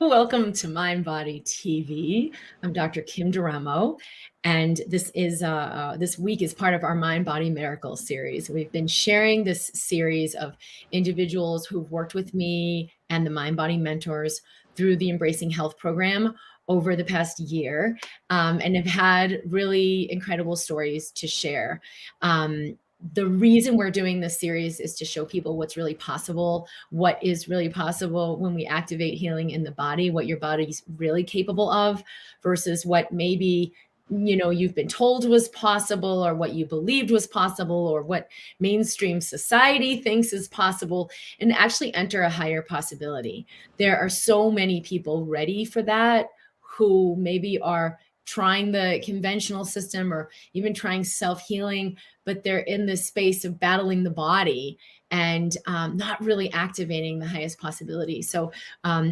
Welcome to MindBody TV. I'm Dr. Kim Duramo, and this week is part of our MindBody Miracles series. We've been sharing this series of individuals who've worked with me and the MindBody mentors through the Embracing Health program over the past year, and have had really incredible stories to share. The reason we're doing this series is to show people what's really possible, what is really possible when we activate healing in the body, what your body's really capable of versus what maybe you've been told was possible, or what you believed was possible, or what mainstream society thinks is possible, and actually enter a higher possibility. There are so many people ready for that who maybe are trying the conventional system or even trying self-healing, but they're in this space of battling the body and not really activating the highest possibility. So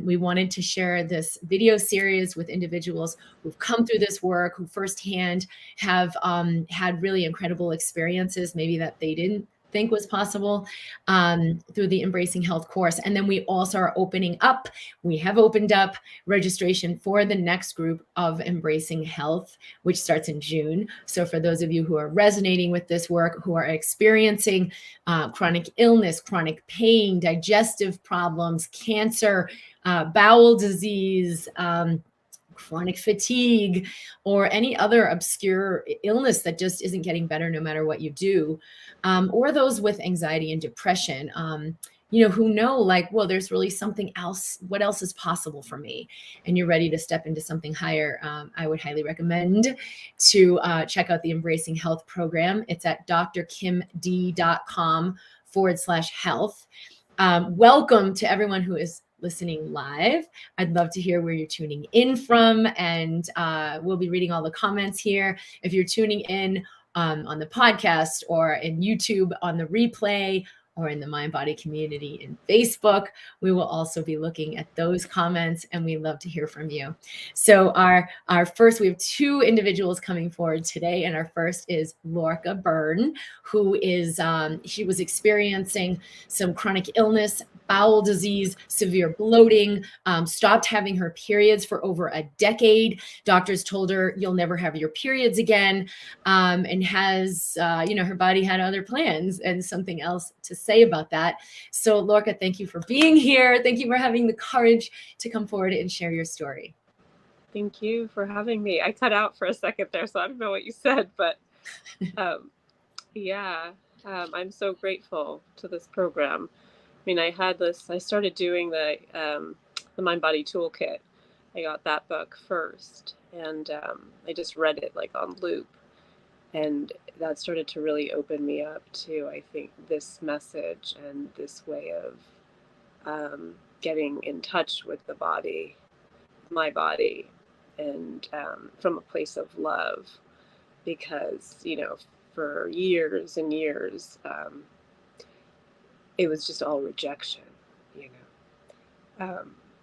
we wanted to share this video series with individuals who've come through this work, who firsthand have had really incredible experiences, maybe that they didn't think was possible, through the Embracing Health course. And then we also are we have opened up registration for the next group of Embracing Health, which starts in June. So for those of you who are resonating with this work, who are experiencing chronic illness, chronic pain, digestive problems, cancer, bowel disease, chronic fatigue, or any other obscure illness that just isn't getting better no matter what you do, or those with anxiety and depression, who know, like, well, there's really something else. What else is possible for me? And you're ready to step into something higher. I would highly recommend to check out the Embracing Health program. It's at drkimd.com/health. Welcome to everyone who is listening live. I'd love to hear where you're tuning in from, and we'll be reading all the comments here. If you're tuning in on the podcast or in YouTube on the replay, or in the MindBody community in Facebook, we will also be looking at those comments, and we love to hear from you. So our first, we have two individuals coming forward today, and our first is Lorca Byrne, who is, she was experiencing some chronic illness, bowel disease, severe bloating, stopped having her periods for over a decade. Doctors told her, you'll never have your periods again, and has, her body had other plans and something else to say about that. So Lorca, thank you for being here. Thank you for having the courage to come forward and share your story. Thank you for having me. I cut out for a second there, so I don't know what you said, but I'm so grateful to this program. I mean, I started doing the MindBody Toolkit. I got that book first, and I just read it like on loop. And that started to really open me up to, I think, this message and this way of getting in touch with the body, my body, and from a place of love. Because, for years and years, it was just all rejection, it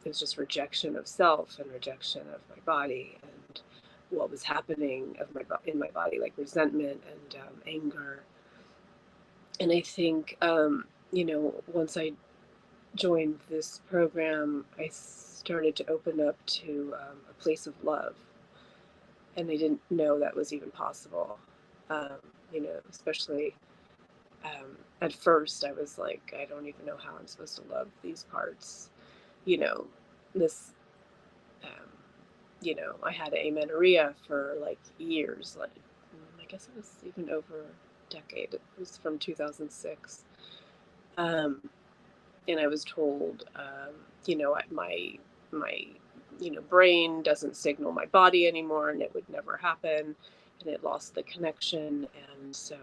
was just rejection of self and rejection of my body and what was happening in my body, like resentment and anger. And I think, once I joined this program, I started to open up to a place of love. And I didn't know that was even possible, especially at first I was like, I don't even know how I'm supposed to love these parts. I had amenorrhea for like years. Like, I guess it was even over a decade. It was from 2006. And I was told, my brain doesn't signal my body anymore, and it would never happen, and it lost the connection. And so,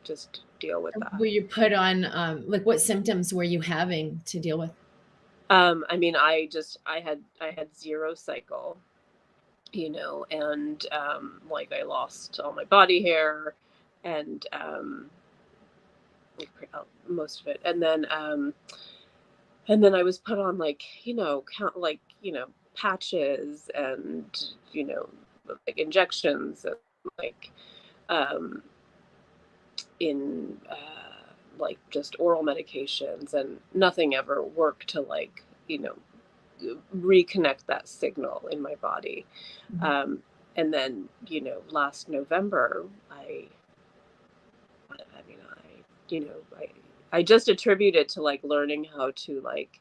just deal with that. Were you put on, what symptoms were you having to deal with? I had zero cycle, and I lost all my body hair and most of it. And then I was put on patches and, injections and in just oral medications, and nothing ever worked to you know, reconnect that signal in my body. And then, you know, last November, I just attribute it to like learning how to like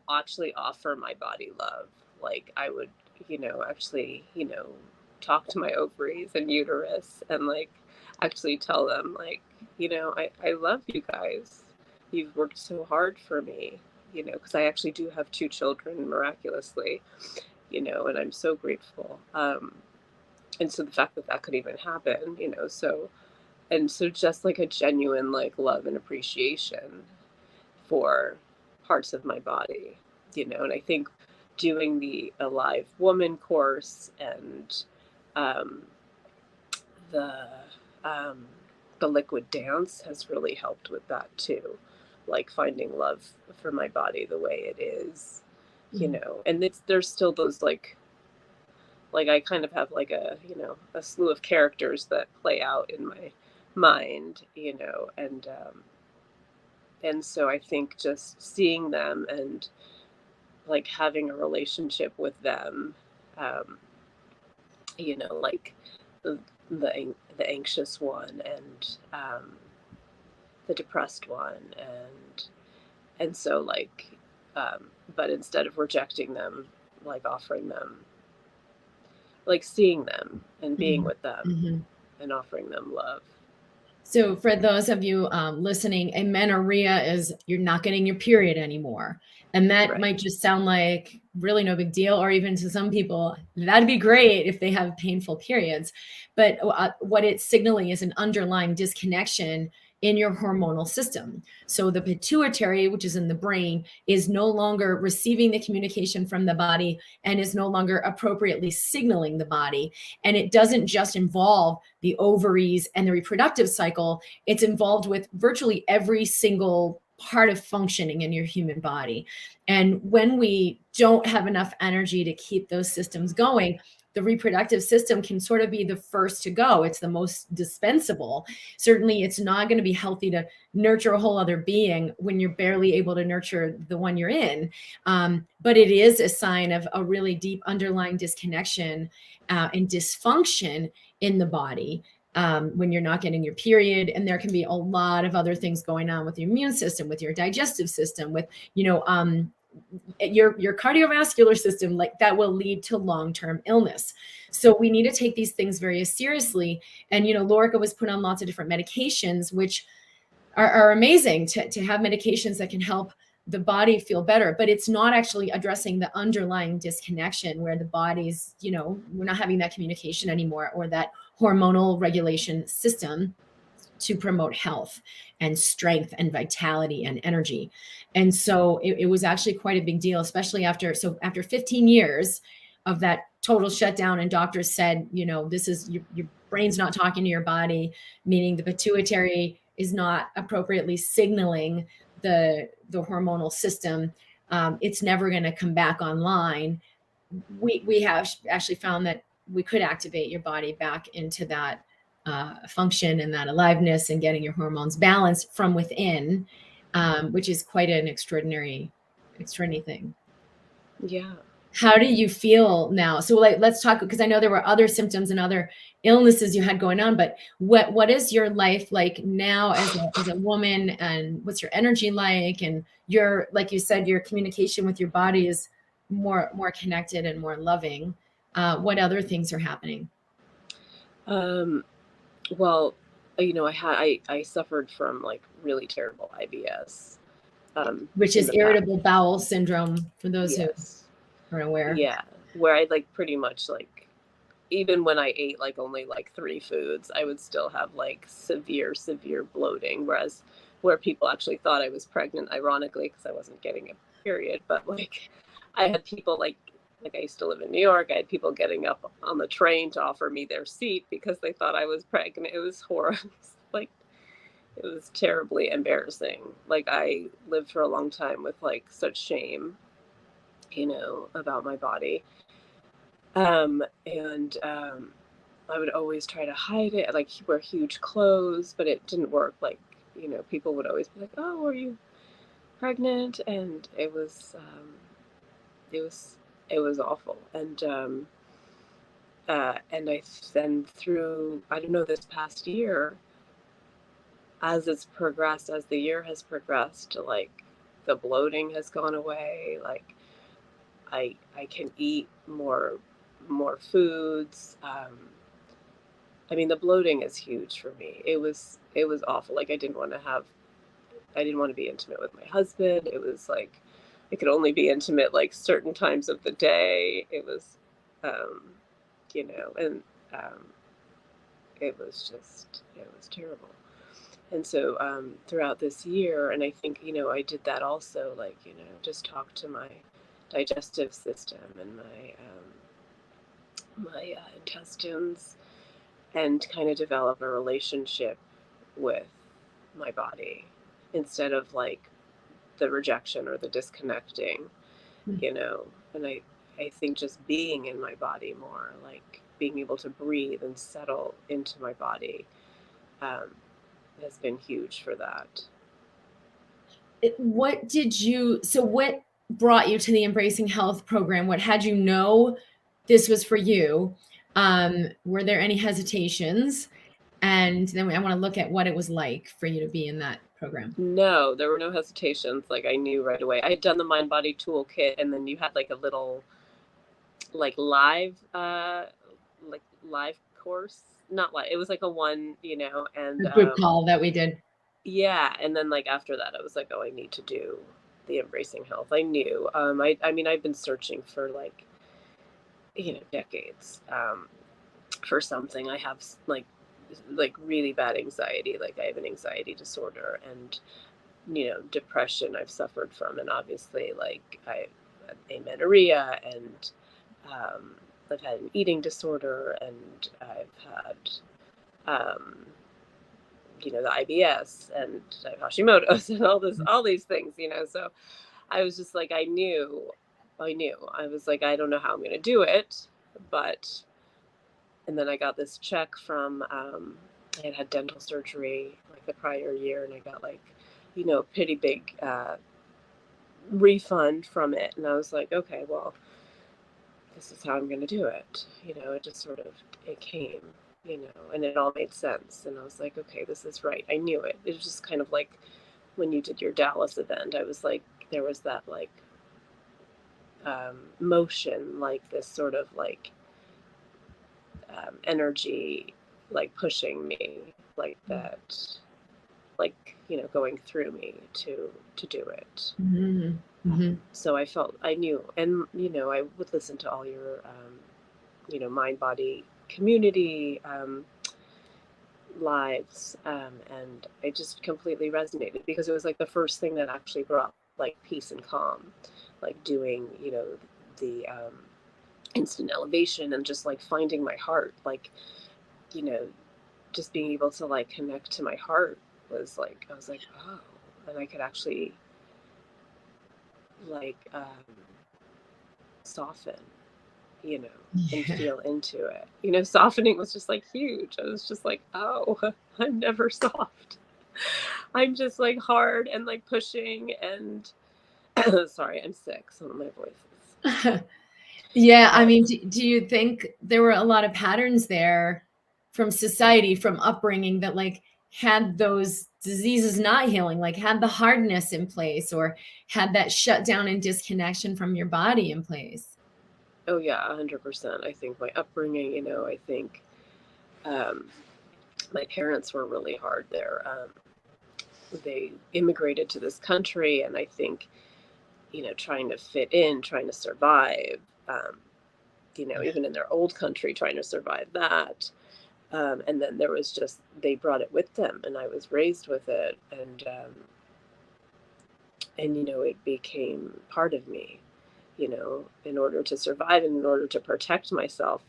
actually offer my body love. Like I would, you know, actually, you know, talk to my ovaries and uterus and like actually tell them like, you know, I love you guys. You've worked so hard for me, you know, because I actually do have 2 children miraculously, you know, and I'm so grateful. And so the fact that that could even happen, you know, so just like a genuine like love and appreciation for parts of my body, you know. And I think doing the Alive Woman course and um, the um, the liquid dance has really helped with that too, like finding love for my body the way it is, you know. And there's still those like I kind of have like a, you know, a slew of characters that play out in my mind, you know, and so I think just seeing them and like having a relationship with them, um, you know, like the the anxious one and the depressed one, and so like, but instead of rejecting them, like offering them, like seeing them and being with them and offering them love. So for those of you listening, amenorrhea is you're not getting your period anymore. And that might just sound like really no big deal, or even to some people, that'd be great if they have painful periods. But what it's signaling is an underlying disconnection in your hormonal system. So the pituitary, which is in the brain, is no longer receiving the communication from the body and is no longer appropriately signaling the body. And it doesn't just involve the ovaries and the reproductive cycle. It's involved with virtually every single part of functioning in your human body. And when we don't have enough energy to keep those systems going, the reproductive system can sort of be the first to go. It's the most dispensable. Certainly, it's not going to be healthy to nurture a whole other being when you're barely able to nurture the one you're in. But it is a sign of a really deep underlying disconnection and dysfunction in the body when you're not getting your period. And there can be a lot of other things going on with your immune system, with your digestive system, with, you know, your cardiovascular system, like that will lead to long-term illness. So we need to take these things very seriously. And, you know, Lorca was put on lots of different medications, which are amazing to have medications that can help the body feel better, but it's not actually addressing the underlying disconnection where the body's, you know, we're not having that communication anymore, or that hormonal regulation system to promote health and strength and vitality and energy. And so it was actually quite a big deal, especially after 15 years of that total shutdown, and doctors said, you know, this is your brain's not talking to your body, meaning the pituitary is not appropriately signaling the hormonal system. It's never going to come back online. We have actually found that we could activate your body back into that function and that aliveness and getting your hormones balanced from within, which is quite an extraordinary thing. Yeah. How do you feel now? So like, let's talk, because I know there were other symptoms and other illnesses you had going on, but what is your life like now as a woman, and what's your energy like? And your, like you said, your communication with your body is more connected and more loving. What other things are happening? Well, you know, I suffered from like really terrible IBS, which is irritable bowel syndrome, for those who aren't aware. Yeah, where I like pretty much like, even when I ate like only like 3 foods, I would still have like severe bloating. Whereas where people actually thought I was pregnant, ironically, because I wasn't getting a period, but like I had people like I used to live in New York. I had people getting up on the train to offer me their seat because they thought I was pregnant. It was horrible. Like, it was terribly embarrassing. Like, I lived for a long time with like such shame, you know, about my body. And I would always try to hide it, like wear huge clothes, but it didn't work. Like, you know, people would always be like, "Oh, are you pregnant, and it was it was awful. And I then through, I don't know, this past year, as it's progressed, as the year has progressed, like the bloating has gone away. Like I can eat more foods. I mean, the bloating is huge for me. It was awful. Like I didn't want to be intimate with my husband. It was like I could only be intimate like certain times of the day. It was, um, and um, it was terrible. And so throughout this year, and I think, I did that also, like, just talk to my digestive system and my intestines, and kind of develop a relationship with my body instead of like the rejection or the disconnecting, and I think just being in my body more, like being able to breathe and settle into my body, um, has been huge for that. What brought you to the Embracing Health program? What had you know this was for you? Were there any hesitations? And then I want to look at what it was like for you to be in that program. No, there were no hesitations. Like I knew right away. I had done the MindBody toolkit, and then you had like a little like live course. Not live. It was like a one, and A group call that we did. yeah, and then like after that I was like, oh, I need to do the Embracing Health. I knew. I mean, I've been searching for like, decades, for something. I have like really bad anxiety. Like I have an anxiety disorder, and depression I've suffered from, and obviously like I had amenorrhea, and I've had an eating disorder, and I've had the IBS, and I have Hashimoto's, and all these things, so I was just like, I knew. I was like, I don't know how I'm going to do it, but, and then I got this check from, I had dental surgery like the prior year, and I got like, a pretty big refund from it. And I was like, okay, well, this is how I'm going to do it. It just sort of, it came, and it all made sense. And I was like, okay, this is right. I knew it. It was just kind of like when you did your Dallas event, I was like, there was that like motion, like this sort of like energy, like pushing me, like that, like, going through me to do it. Mm-hmm. Mm-hmm. So I knew, and, I would listen to all your, MindBody community lives, and I just completely resonated, because it was like the first thing that actually brought like peace and calm, like doing, the instant elevation, and just like finding my heart, like, just being able to like connect to my heart was like, I was like, oh, and I could actually like soften, and feel into it. Softening was just like huge. I was just like, oh, I'm never soft. I'm just like hard and like pushing, and sorry, I'm sick, so my voice is Yeah, I mean, do you think there were a lot of patterns there from society, from upbringing, that like had those diseases not healing, like had the hardness in place, or had that shutdown and disconnection from your body in place? Oh yeah, 100%. I think my upbringing, I think my parents were really hard there. They immigrated to this country, and I think, trying to fit in, trying to survive, even in their old country, trying to survive that. And then there was just, they brought it with them, and I was raised with it, and it became part of me. In order to survive and in order to protect myself,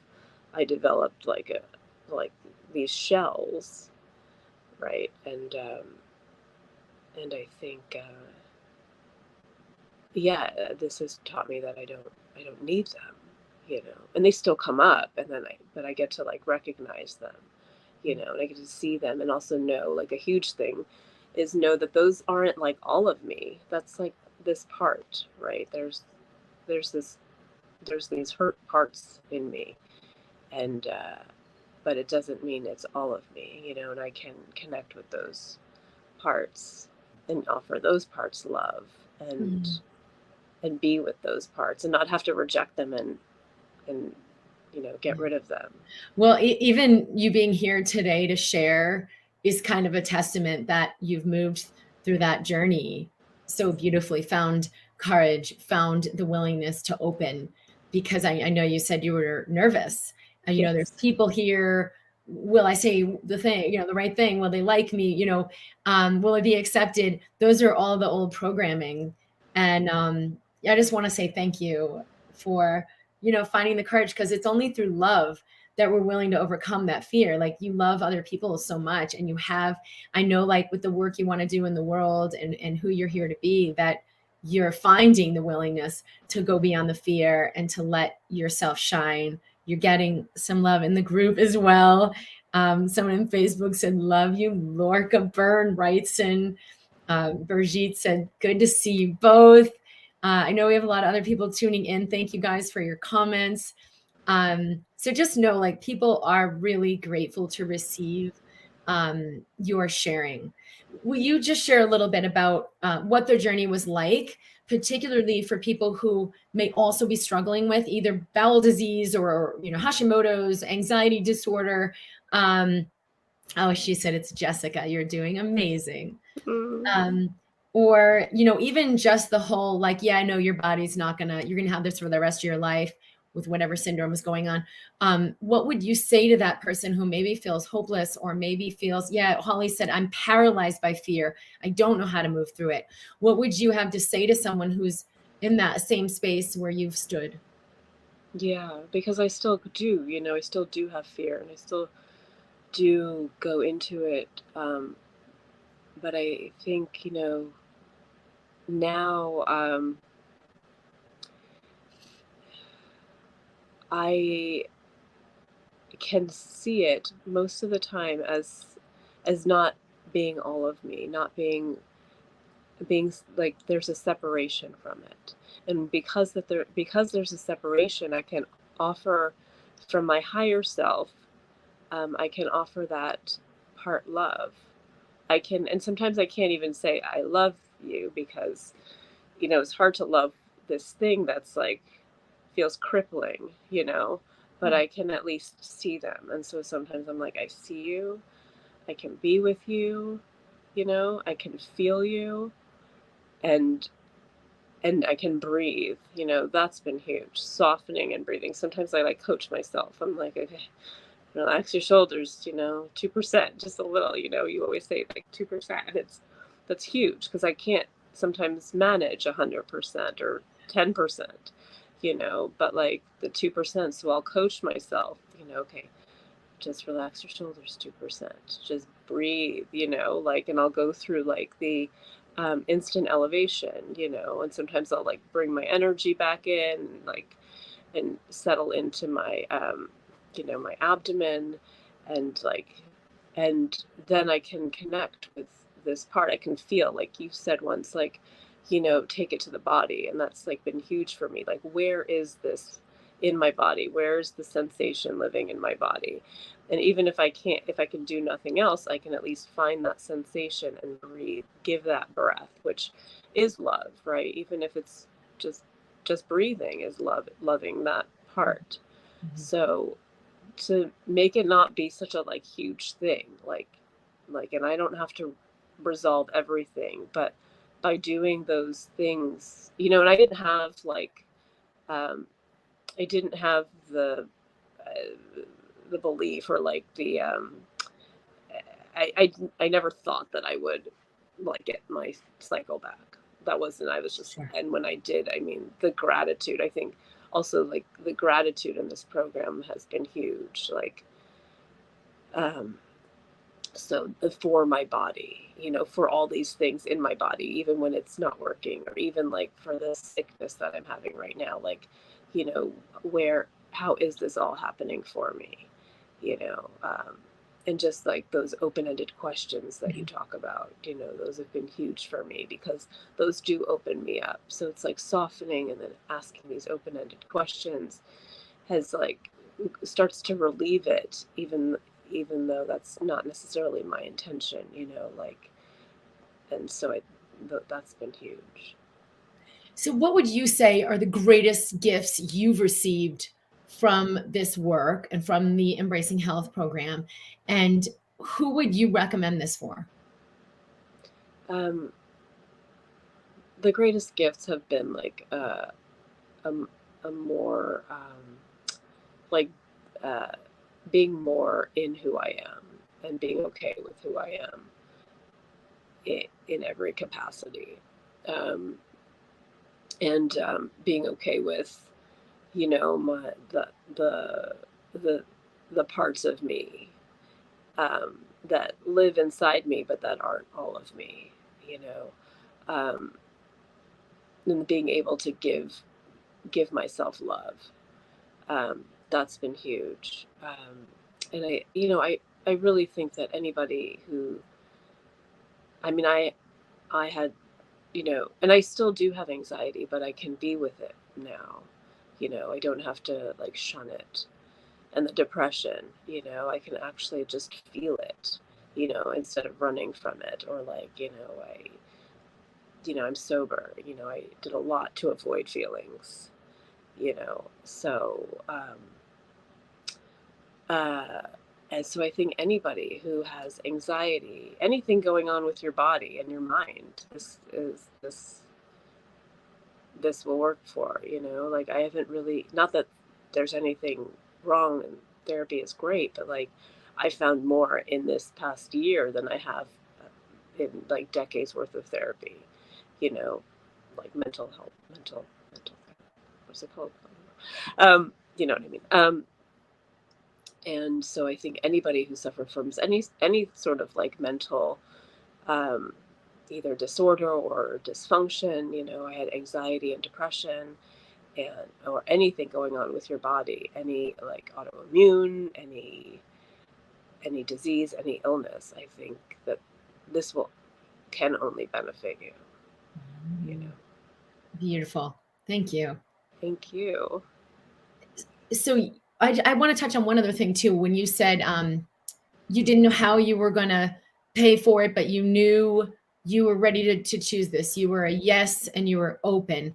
I developed like these shells, right? And I think, yeah, this has taught me that I don't need them, and they still come up, and then but I get to like recognize them, and I get to see them, and also know, like, a huge thing is know that those aren't like all of me. That's like this part, right? There's these hurt parts in me, and but it doesn't mean it's all of me, you know, and I can connect with those parts and offer those parts love, and Mm. and be with those parts and not have to reject them and you know, get rid of them. Well, even you being here today to share is kind of a testament that you've moved through that journey so beautifully, found courage, found the willingness to open. Because I know you said you were nervous. And, you know, there's Yes. people here. Will I say the thing, you know, the right thing? Will they like me? You know, will I be accepted? Those are all the old programming. And I just want to say thank you for, you know, finding the courage, because it's only through love that we're willing to overcome that fear. Like, you love other people so much, and you have, I know, like with the work you want to do in the world and who you're here to be, that you're finding the willingness to go beyond the fear and to let yourself shine. You're getting some love in the group as well. Someone on Facebook said, love you. Lorca Byrne writes in. Brigitte said, good to see you both. I know we have a lot of other people tuning in. Thank you guys for your comments. So just know, like, people are really grateful to receive your sharing. Will you just share a little bit about what their journey was like, particularly for people who may also be struggling with either bowel disease or, you know, Hashimoto's, anxiety disorder? Oh, she said it's Jessica. You're doing amazing. Mm. Or, you know, even just the whole, like, yeah, I know your body's not gonna, you're gonna have this for the rest of your life with whatever syndrome is going on. What would you say to that person who maybe feels hopeless, or maybe feels, yeah, Holly said, I'm paralyzed by fear. I don't know how to move through it. What would you have to say to someone who's in that same space where you've stood? Yeah, because I still do, you know, I still do have fear, and I still do go into it. But I think, you know, now I can see it most of the time as not being all of me, not being like there's a separation from it. And because there's a separation, I can offer from my higher self, I can offer that part love. I can, and sometimes I can't even say I love you, because you know, it's hard to love this thing that's like feels crippling, you know, but I can at least see them. And so sometimes I'm like, I see you, I can be with you, you know, I can feel you, and I can breathe, you know. That's been huge, softening and breathing. Sometimes I like coach myself. I'm like, okay, relax your shoulders, you know, 2%, just a little, you know, you always say like 2%. That's huge, because I can't sometimes manage 100% or 10%, you know, but like the 2%. So I'll coach myself, you know, okay, just relax your shoulders 2%, just breathe, you know, like, and I'll go through like the instant elevation, you know, and sometimes I'll like bring my energy back in, like, and settle into my you know, my abdomen, and like, and then I can connect with this part. I can feel, like you said once, like, you know, take it to the body, and that's like been huge for me. Like, where is this in my body? Where's the sensation living in my body? And even if I can't, if I can do nothing else, I can at least find that sensation and breathe, give that breath, which is love, right? Even if it's just breathing is loving that part. Mhm. So to make it not be such a like huge thing, like, and I don't have to resolve everything, but by doing those things, you know. And I didn't have like um I didn't have the belief, or like the I never thought that I would like get my cycle back. That wasn't, I was just, Sure. and when I did, I mean, the gratitude, I think also like the gratitude in this program has been huge. Like, um, so for my body, you know, for all these things in my body, even when it's not working, or even like for the sickness that I'm having right now, like, you know, how is this all happening for me? You know, and just like those open-ended questions that you talk about, those have been huge for me because those do open me up. So it's like softening and then asking these open-ended questions has like starts to relieve it, even though that's not necessarily my intention, and so that's been huge. So what would you say are the greatest gifts you've received from this work and from the Embracing Health program? And who would you recommend this for? The greatest gifts have been like a more like being more in who I am and being okay with who I am in every capacity, and being okay with my the parts of me that live inside me but that aren't all of me, and being able to give myself love. That's been huge. And I really think that anybody who, I had, and I still do have anxiety, but I can be with it now. I don't have to like shun it. And the depression, I can actually just feel it, instead of running from it, or like, I'm sober, I did a lot to avoid feelings, so, and so I think anybody who has anxiety, anything going on with your body and your mind, this will work for, like I haven't really, not that there's anything wrong and therapy is great, but like I found more in this past year than I have in like decades worth of therapy, like mental health, what's it called? You know what I mean? And so I think anybody who suffers from any sort of like mental, either disorder or dysfunction, I had anxiety and depression, or anything going on with your body, any like autoimmune, any disease, any illness, I think that this can only benefit you. Beautiful. Thank you. Thank you. So I want to touch on one other thing too. When you said you didn't know how you were going to pay for it, but you knew you were ready to choose this. You were a yes, and you were open.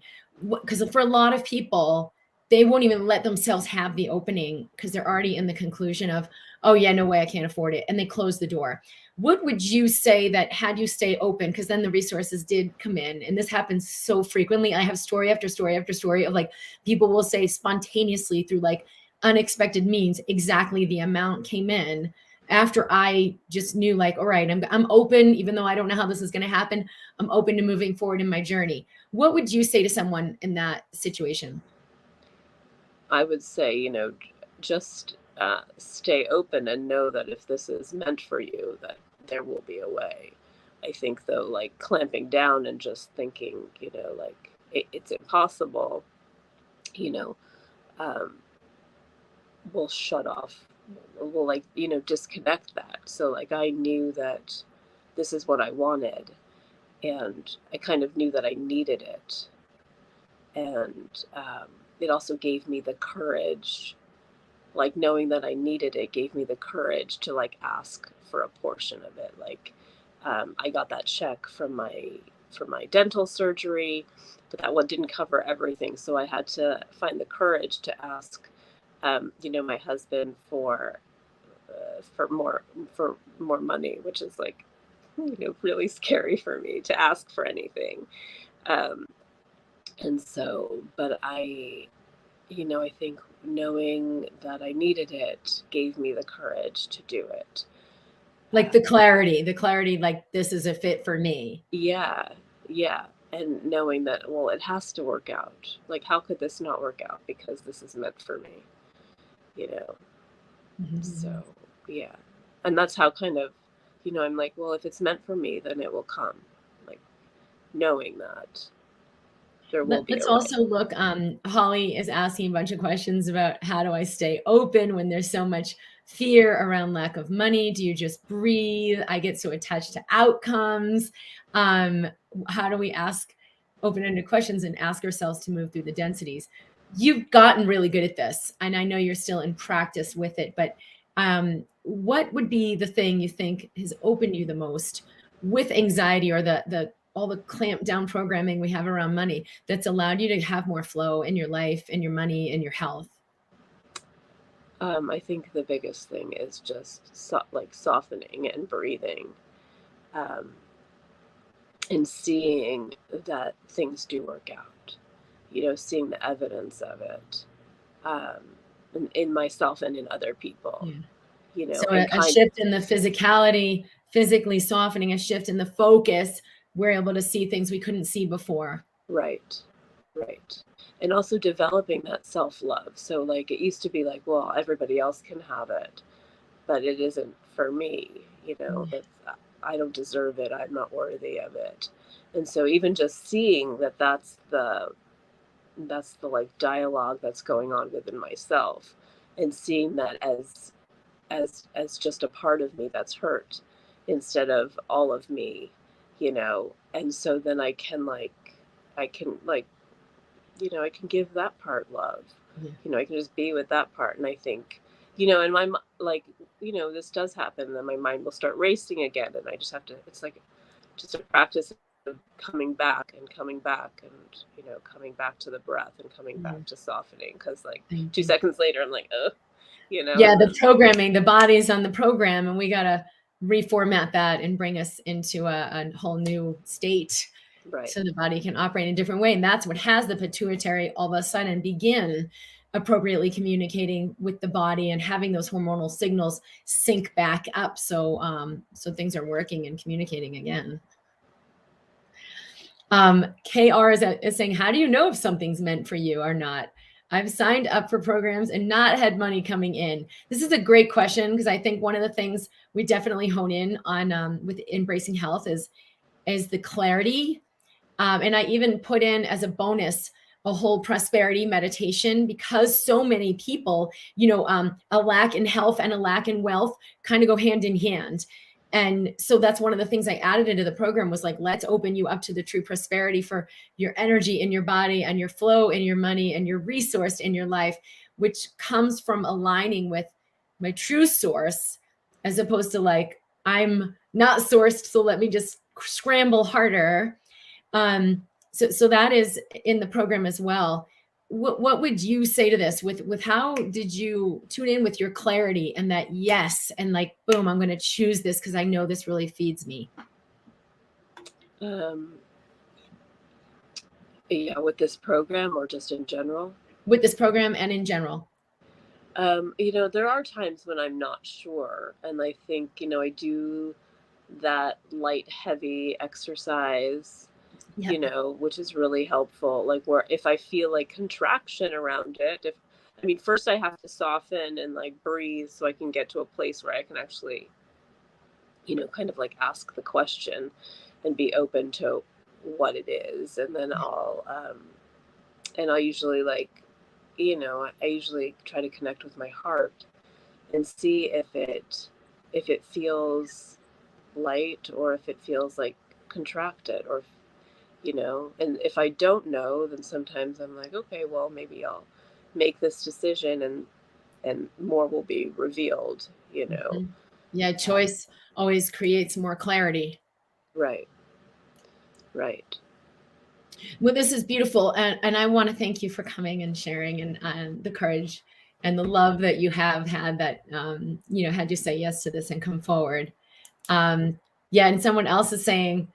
Because for a lot of people, they won't even let themselves have the opening because they're already in the conclusion of, oh yeah, no way, I can't afford it. And they close the door. What would you say that had you stay open? Because then the resources did come in, and this happens so frequently. I have story after story after story of like people will say spontaneously through like unexpected means, exactly the amount came in after I just knew like, all right, I'm open, even though I don't know how this is going to happen. I'm open to moving forward in my journey. What would you say to someone in that situation? I would say, just stay open and know that if this is meant for you, that there will be a way. I think though, like clamping down and just thinking, like it's impossible, will shut off, will like, disconnect that. So like I knew that this is what I wanted, and I kind of knew that I needed it. And it also gave me the courage, like knowing that I needed it gave me the courage to like ask for a portion of it. Like I got that check from my dental surgery, but that one didn't cover everything. So I had to find the courage to ask, my husband for more money, which is like, really scary for me to ask for anything. And so, but I think knowing that I needed it gave me the courage to do it. Like the clarity, like this is a fit for me. Yeah. Yeah. And knowing that, well, it has to work out. Like, how could this not work out? Because this is meant for me, Mm-hmm. So, yeah. And that's how kind of, I'm like, well, if it's meant for me, then it will come. Like, knowing that there will be Let's a way. also look, Holly is asking a bunch of questions about how do I stay open when there's so much fear around lack of money? Do you just breathe? I get so attached to outcomes. How do we ask open-ended questions and ask ourselves to move through the densities? You've gotten really good at this, and I know you're still in practice with it, but what would be the thing you think has opened you the most with anxiety, or all the clamped down programming we have around money, that's allowed you to have more flow in your life and your money and your health? I think the biggest thing is just softening and breathing, and seeing that things do work out, seeing the evidence of it, in myself and in other people. Yeah. So a shift in the physicality, physically softening, a shift in the focus, we're able to see things we couldn't see before. Right. And also developing that self-love. So like, it used to be like, well, everybody else can have it, but it isn't for me, I don't deserve it. I'm not worthy of it. And so even just seeing that that's the like dialogue that's going on within myself, and seeing that as just a part of me that's hurt instead of all of me, and so then I can give that part love. I can just be with that part. And I think, and my, this does happen, then my mind will start racing again, and I just have to, it's like just a practice of coming back and coming back to the breath and coming back to softening, because 2 seconds later I'm like, oh, Yeah, the programming, the body's on the program, and we got to reformat that and bring us into a whole new state. Right. So the body can operate in a different way. And that's what has the pituitary all of a sudden begin appropriately communicating with the body and having those hormonal signals sync back up. So things are working and communicating again. KR is saying, how do you know if something's meant for you or not? I've signed up for programs and not had money coming in. This is a great question, because I think one of the things we definitely hone in on with embracing health is the clarity. And I even put in as a bonus a whole prosperity meditation, because so many people, a lack in health and a lack in wealth kind of go hand in hand. And so that's one of the things I added into the program, was like, let's open you up to the true prosperity for your energy in your body and your flow in your money and your resource in your life, which comes from aligning with my true source, as opposed to like, I'm not sourced, so let me just scramble harder. So that is in the program as well. What would you say to this with how did you tune in with your clarity and that yes, and like, boom, I'm going to choose this because I know this really feeds me? Yeah, with this program or just in general? With this program and in general. There are times when I'm not sure. And I think, I do that light, heavy exercise, which is really helpful. Like, where if I feel like contraction around it, first I have to soften and like breathe so I can get to a place where I can actually, kind of like ask the question and be open to what it is. And then I'll usually I usually try to connect with my heart and see if it feels light or if it feels like contracted, or and if I don't know, then sometimes I'm like, okay, well, maybe I'll make this decision and more will be revealed, Mm-hmm. Yeah, choice always creates more clarity. Right. Well, this is beautiful. And I want to thank you for coming and sharing, and the courage and the love that you have had that, had you say yes to this and come forward. And someone else is saying,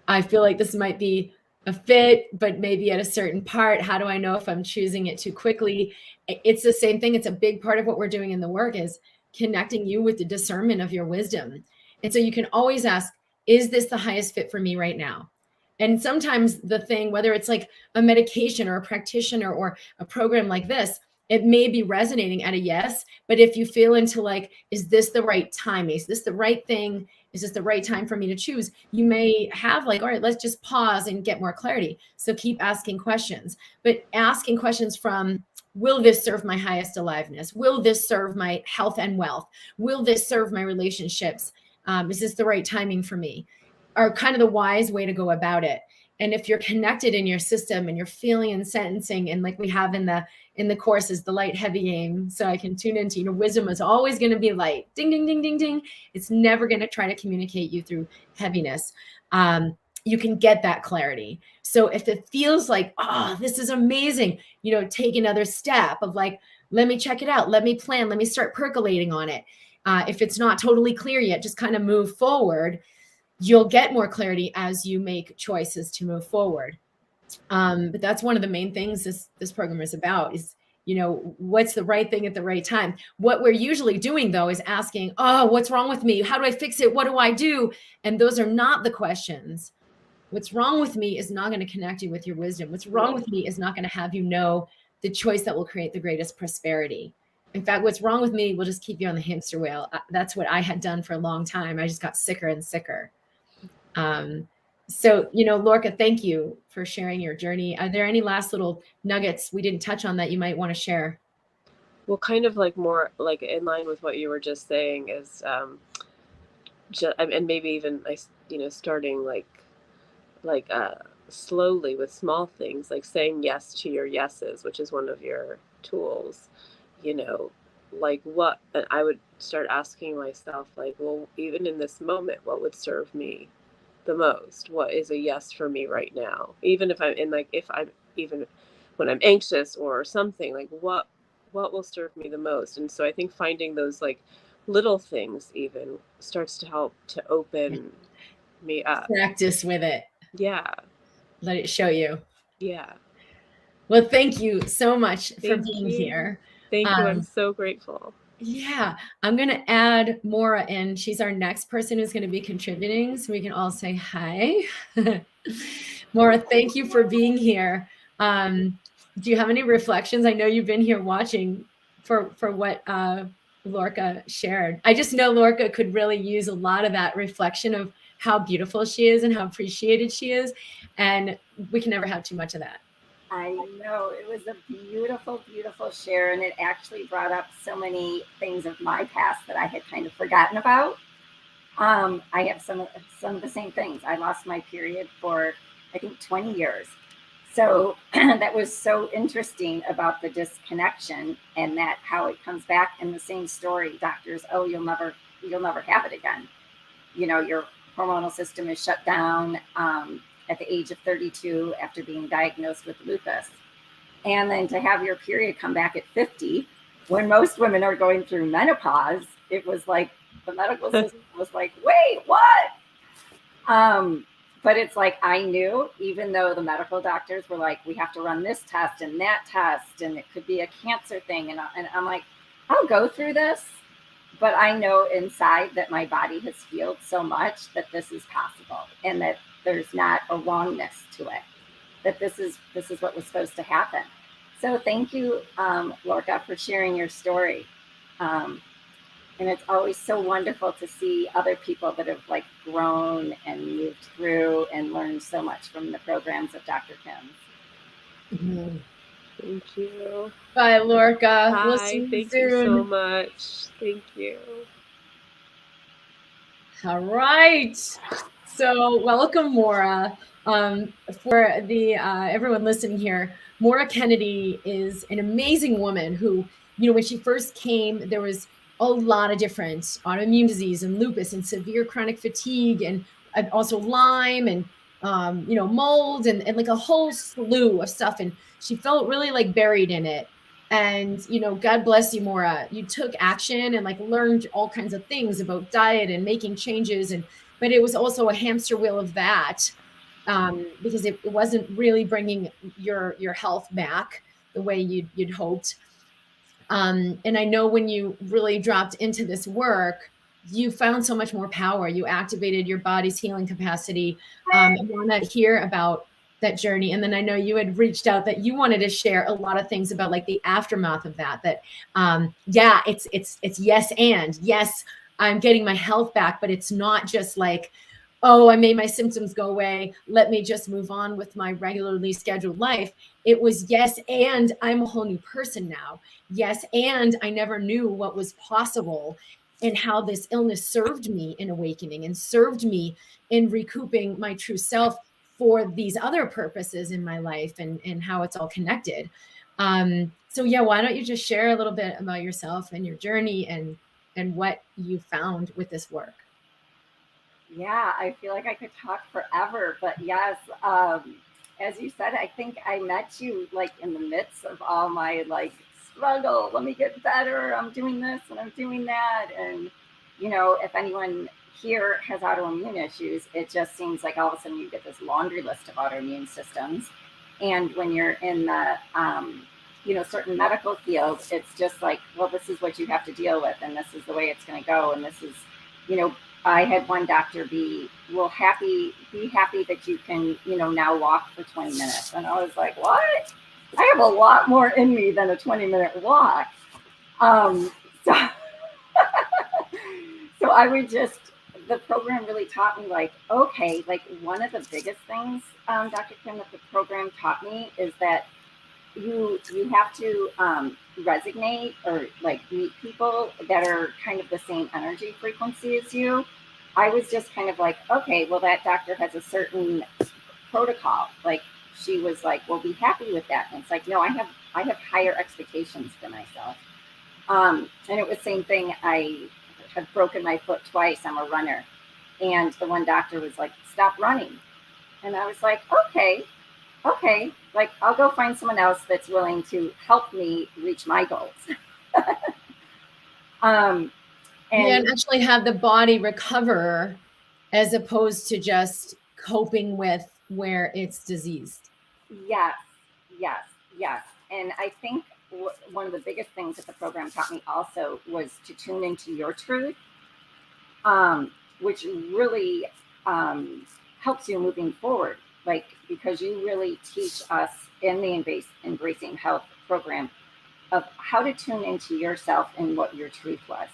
I feel like this might be a fit, but maybe at a certain part. How do I know if I'm choosing it too quickly? It's the same thing. It's a big part of what we're doing in the work, is connecting you with the discernment of your wisdom. And so you can always ask, is this the highest fit for me right now? And sometimes the thing, whether it's like a medication or a practitioner or a program like this, it may be resonating at a yes, but if you feel into like, is this the right time? Is this the right thing? Is this the right time for me to choose? You may have like, all right, let's just pause and get more clarity. So keep asking questions, but asking questions from will this serve my highest aliveness? Will this serve my health and wealth? Will this serve my relationships? Is this the right timing for me? Are kind of the wise way to go about it. And if you're connected in your system and you're feeling and sentencing, and like we have in the courses, the light heavy aim, so I can tune into, wisdom is always going to be light, ding, ding, ding, ding, ding. It's never going to try to communicate you through heaviness. You can get that clarity. So if it feels like, oh, this is amazing, take another step of like, let me check it out. Let me plan. Let me start percolating on it. If it's not totally clear yet, just kind of move forward. You'll get more clarity as you make choices to move forward. But that's one of the main things this program is about is, what's the right thing at the right time. What we're usually doing though is asking, oh, what's wrong with me? How do I fix it? What do I do? And those are not the questions. What's wrong with me is not going to connect you with your wisdom. What's wrong with me is not going to have you know the choice that will create the greatest prosperity. In fact, what's wrong with me will just keep you on the hamster wheel. That's what I had done for a long time. I just got sicker and sicker. So, Lorca, thank you for sharing your journey. Are there any last little nuggets we didn't touch on that you might want to share? Well, kind of like more like in line with what you were just saying is, and maybe even, starting like slowly with small things, like saying yes to your yeses, which is one of your tools, like what, and I would start asking myself, like, well, even in this moment, what would serve me the most? What is a yes for me right now? Even if I'm in, like, even when I'm anxious or something, like what will serve me the most? And so I think finding those like little things even starts to help to open me up. Practice with it. Yeah. Let it show you. Yeah. Well, thank you so much for being here. Thank you. I'm so grateful. Yeah. I'm going to add Maura in. She's our next person who's going to be contributing, so we can all say hi. Maura, thank you for being here. Do you have any reflections? I know you've been here watching for what Lorca shared. I just know Lorca could really use a lot of that reflection of how beautiful she is and how appreciated she is. And we can never have too much of that. I know, it was a beautiful, beautiful share. And it actually brought up so many things of my past that I had kind of forgotten about. I have some of the same things. I lost my period for, I think, 20 years. So that was so interesting about the disconnection and that how it comes back in the same story. Doctors, oh, you'll never have it again. Your hormonal system is shut down at the age of 32 after being diagnosed with lupus. And then to have your period come back at 50, when most women are going through menopause, it was like the medical system was like, wait, what? But it's like, I knew, even though the medical doctors were like, we have to run this test and that test, and it could be a cancer thing. And I'm like, I'll go through this. But I know inside that my body has healed so much that this is possible, and that there's not a wrongness to it, that this is what was supposed to happen. So thank you, Lorca, for sharing your story. And it's always so wonderful to see other people that have like grown and moved through and learned so much from the programs of Dr. Kim's. Mm-hmm. Thank you. Bye, Lorca. Hi, we'll see you thank soon. you so much. Thank you. All right. So welcome, Maura. For the everyone listening here, Maura Kennedy is an amazing woman who, when she first came, there was a lot of different autoimmune disease and lupus and severe chronic fatigue and also Lyme and mold and like a whole slew of stuff. And she felt really like buried in it. And, God bless you, Maura. You took action and like learned all kinds of things about diet and making changes. But it was also a hamster wheel of that because it wasn't really bringing your health back the way you'd hoped. And I know when you really dropped into this work, you found so much more power. You activated your body's healing capacity. I want to hear about that journey. And then I know you had reached out that you wanted to share a lot of things about like the aftermath of that, it's yes. And yes, I'm getting my health back, but it's not just like, oh, I made my symptoms go away, let me just move on with my regularly scheduled life. It was, yes, and I'm a whole new person now. Yes, and I never knew what was possible and how this illness served me in awakening and served me in recouping my true self for these other purposes in my life, and how it's all connected. So yeah, why don't you just share a little bit about yourself and your journey and what you found with this work? Yeah, I feel like I could talk forever, but yes, as you said, I think I met you like in the midst of all my like struggle. Let me get better. I'm doing this and I'm doing that. And, you know, if anyone here has autoimmune issues, it just seems like all of a sudden you get this laundry list of autoimmune systems. And when you're in the, you know, certain medical fields, it's just like, well, this is what you have to deal with, and this is the way it's going to go. And this is, you know, I had one doctor be happy that you can, you know, now walk for 20 minutes. And I was like, what? I have a lot more in me than a 20-minute walk. So, so I would just, the program really taught me like, okay, like one of the biggest things, Dr. Kim, that the program taught me is that you have to resonate or like meet people that are kind of the same energy frequency as you. I was just kind of like, okay, well, that doctor has a certain protocol. Like she was like, well, be happy with that. And it's like, no, I have higher expectations for myself. And it was the same thing. I have broken my foot twice. I'm a runner. And the one doctor was like, stop running. And I was like, okay, like I'll go find someone else that's willing to help me reach my goals. And actually have the body recover as opposed to just coping with where it's diseased. Yes. And I think one of the biggest things that the program taught me also was to tune into your truth, which really helps you moving forward. Like, because you really teach us in the Embracing Health program of how to tune into yourself and what your truth was.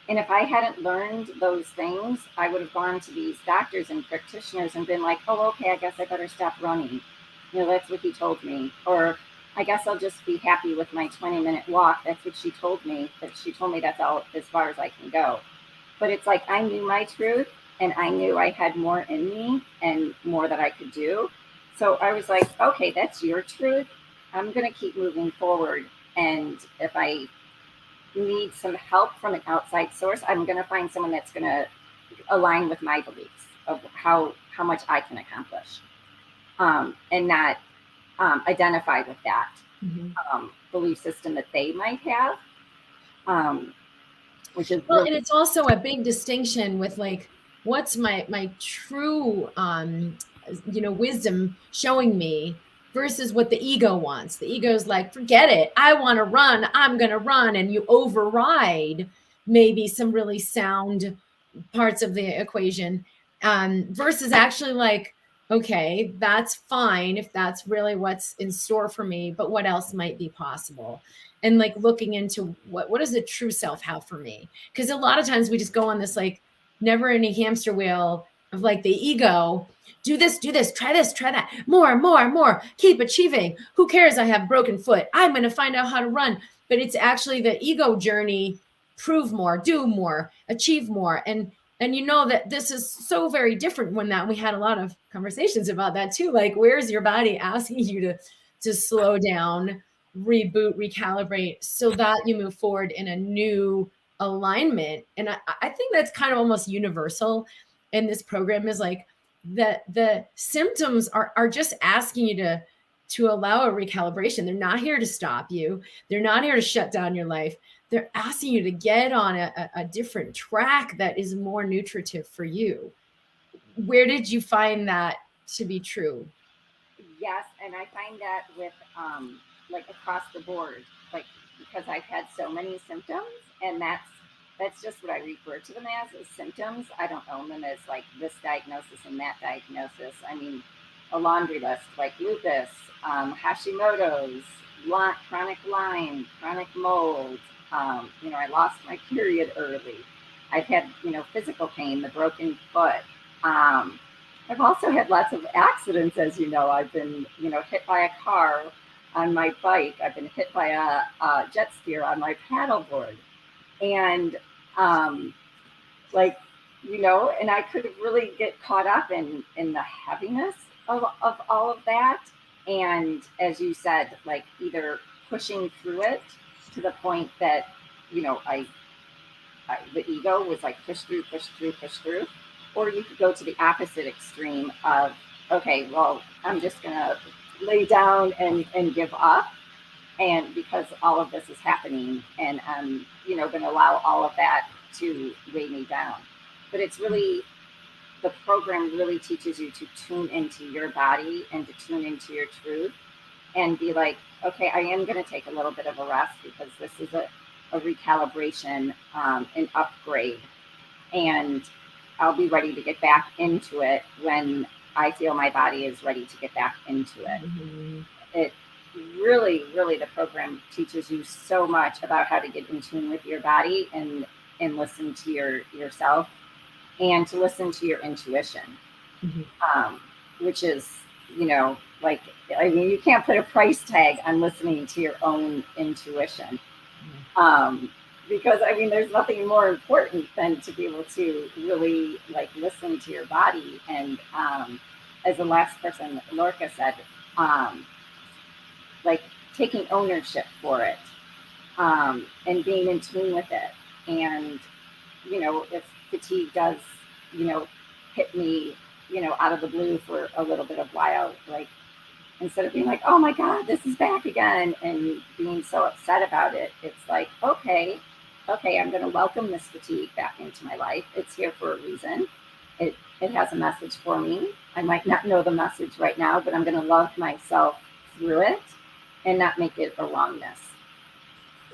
And if I hadn't learned those things, I would have gone to these doctors and practitioners and been like, oh, okay, I guess I better stop running. You know, that's what he told me. Or I guess I'll just be happy with my 20-minute walk. That's what she told me. That she told me that's all as far as I can go. But it's like I knew my truth, and I knew I had more in me and more that I could do. So I was like, okay, that's your truth. I'm going to keep moving forward. And if I need some help from an outside source, I'm going to find someone that's going to align with my beliefs of how much I can accomplish, and not identify with that belief system that they might have, which is well, and it's also a big distinction with like, what's my true you know, wisdom showing me versus what the ego wants. The ego is like, forget it, I want to run, I'm going to run. And you override maybe some really sound parts of the equation, versus actually like, okay, that's fine if that's really what's in store for me, but what else might be possible? And like looking into what does the true self have for me? Because a lot of times we just go on this like never ending hamster wheel of like the ego. Do this, try that, more, keep achieving. Who cares? I have broken foot. I'm going to find out how to run. But it's actually the ego journey. Prove more, do more, achieve more. And you know that this is so very different when that we had a lot of conversations about that too. Like, where's your body asking you to slow down, reboot, recalibrate so that you move forward in a new alignment? And I think that's kind of almost universal in this program, is like the symptoms are just asking you to allow a recalibration. They're not here to stop you. They're not here to shut down your life. They're asking you to get on a different track that is more nutritive for you. Where did you find that to be true? Yes, and I find that with like across the board, like because I've had so many symptoms, and that's just what I refer to them as symptoms. I don't own them as like this diagnosis and that diagnosis. I mean, a laundry list like lupus, Hashimoto's, chronic Lyme, chronic mold. You know, I lost my period early. I've had, you know, physical pain, the broken foot. I've also had lots of accidents, as you know. I've been, hit by a car on my bike. I've been hit by a jet skier on my paddleboard. And and I could really get caught up in the heaviness of all of that. And as you said, like either pushing through it to the point that, the ego was like push through, or you could go to the opposite extreme of, okay, well, I'm just going to lay down and give up. And because all of this is happening, and I'm, going to allow all of that to weigh me down. But it's really, the program really teaches you to tune into your body and to tune into your truth and be like, okay, I am going to take a little bit of a rest because this is a recalibration, an upgrade. And I'll be ready to get back into it when I feel my body is ready to get back into it. Mm-hmm. It really, really, the program teaches you so much about how to get in tune with your body and listen to yourself and to listen to your intuition, which is, you can't put a price tag on listening to your own intuition. Because there's nothing more important than to be able to really listen to your body. And as the last person, Lorca said, taking ownership for it, and being in tune with it. And, if fatigue does, hit me, out of the blue for a little bit of while, instead of being like, oh my God, this is back again, and being so upset about it, it's like, okay, I'm going to welcome this fatigue back into my life. It's here for a reason. It has a message for me. I might not know the message right now, but I'm going to love myself through it and not make it a wrongness.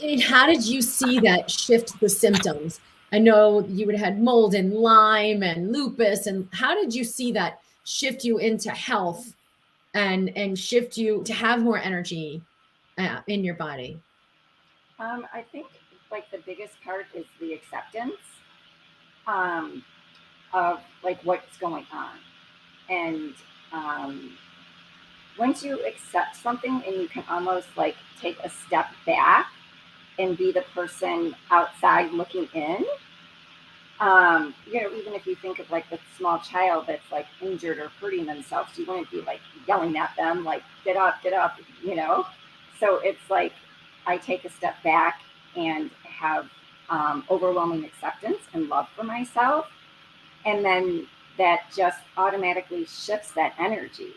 And how did you see that shift the symptoms? I know you would have had mold and Lyme and lupus, and how did you see that shift you into health and shift you to have more energy in your body? I think the biggest part is the acceptance of what's going on. And once you accept something and you can almost take a step back and be the person outside looking in, even if you think of the small child that's injured or hurting themselves, you wouldn't be yelling at them, get up, So it's I take a step back and have overwhelming acceptance and love for myself. And then that just automatically shifts that energy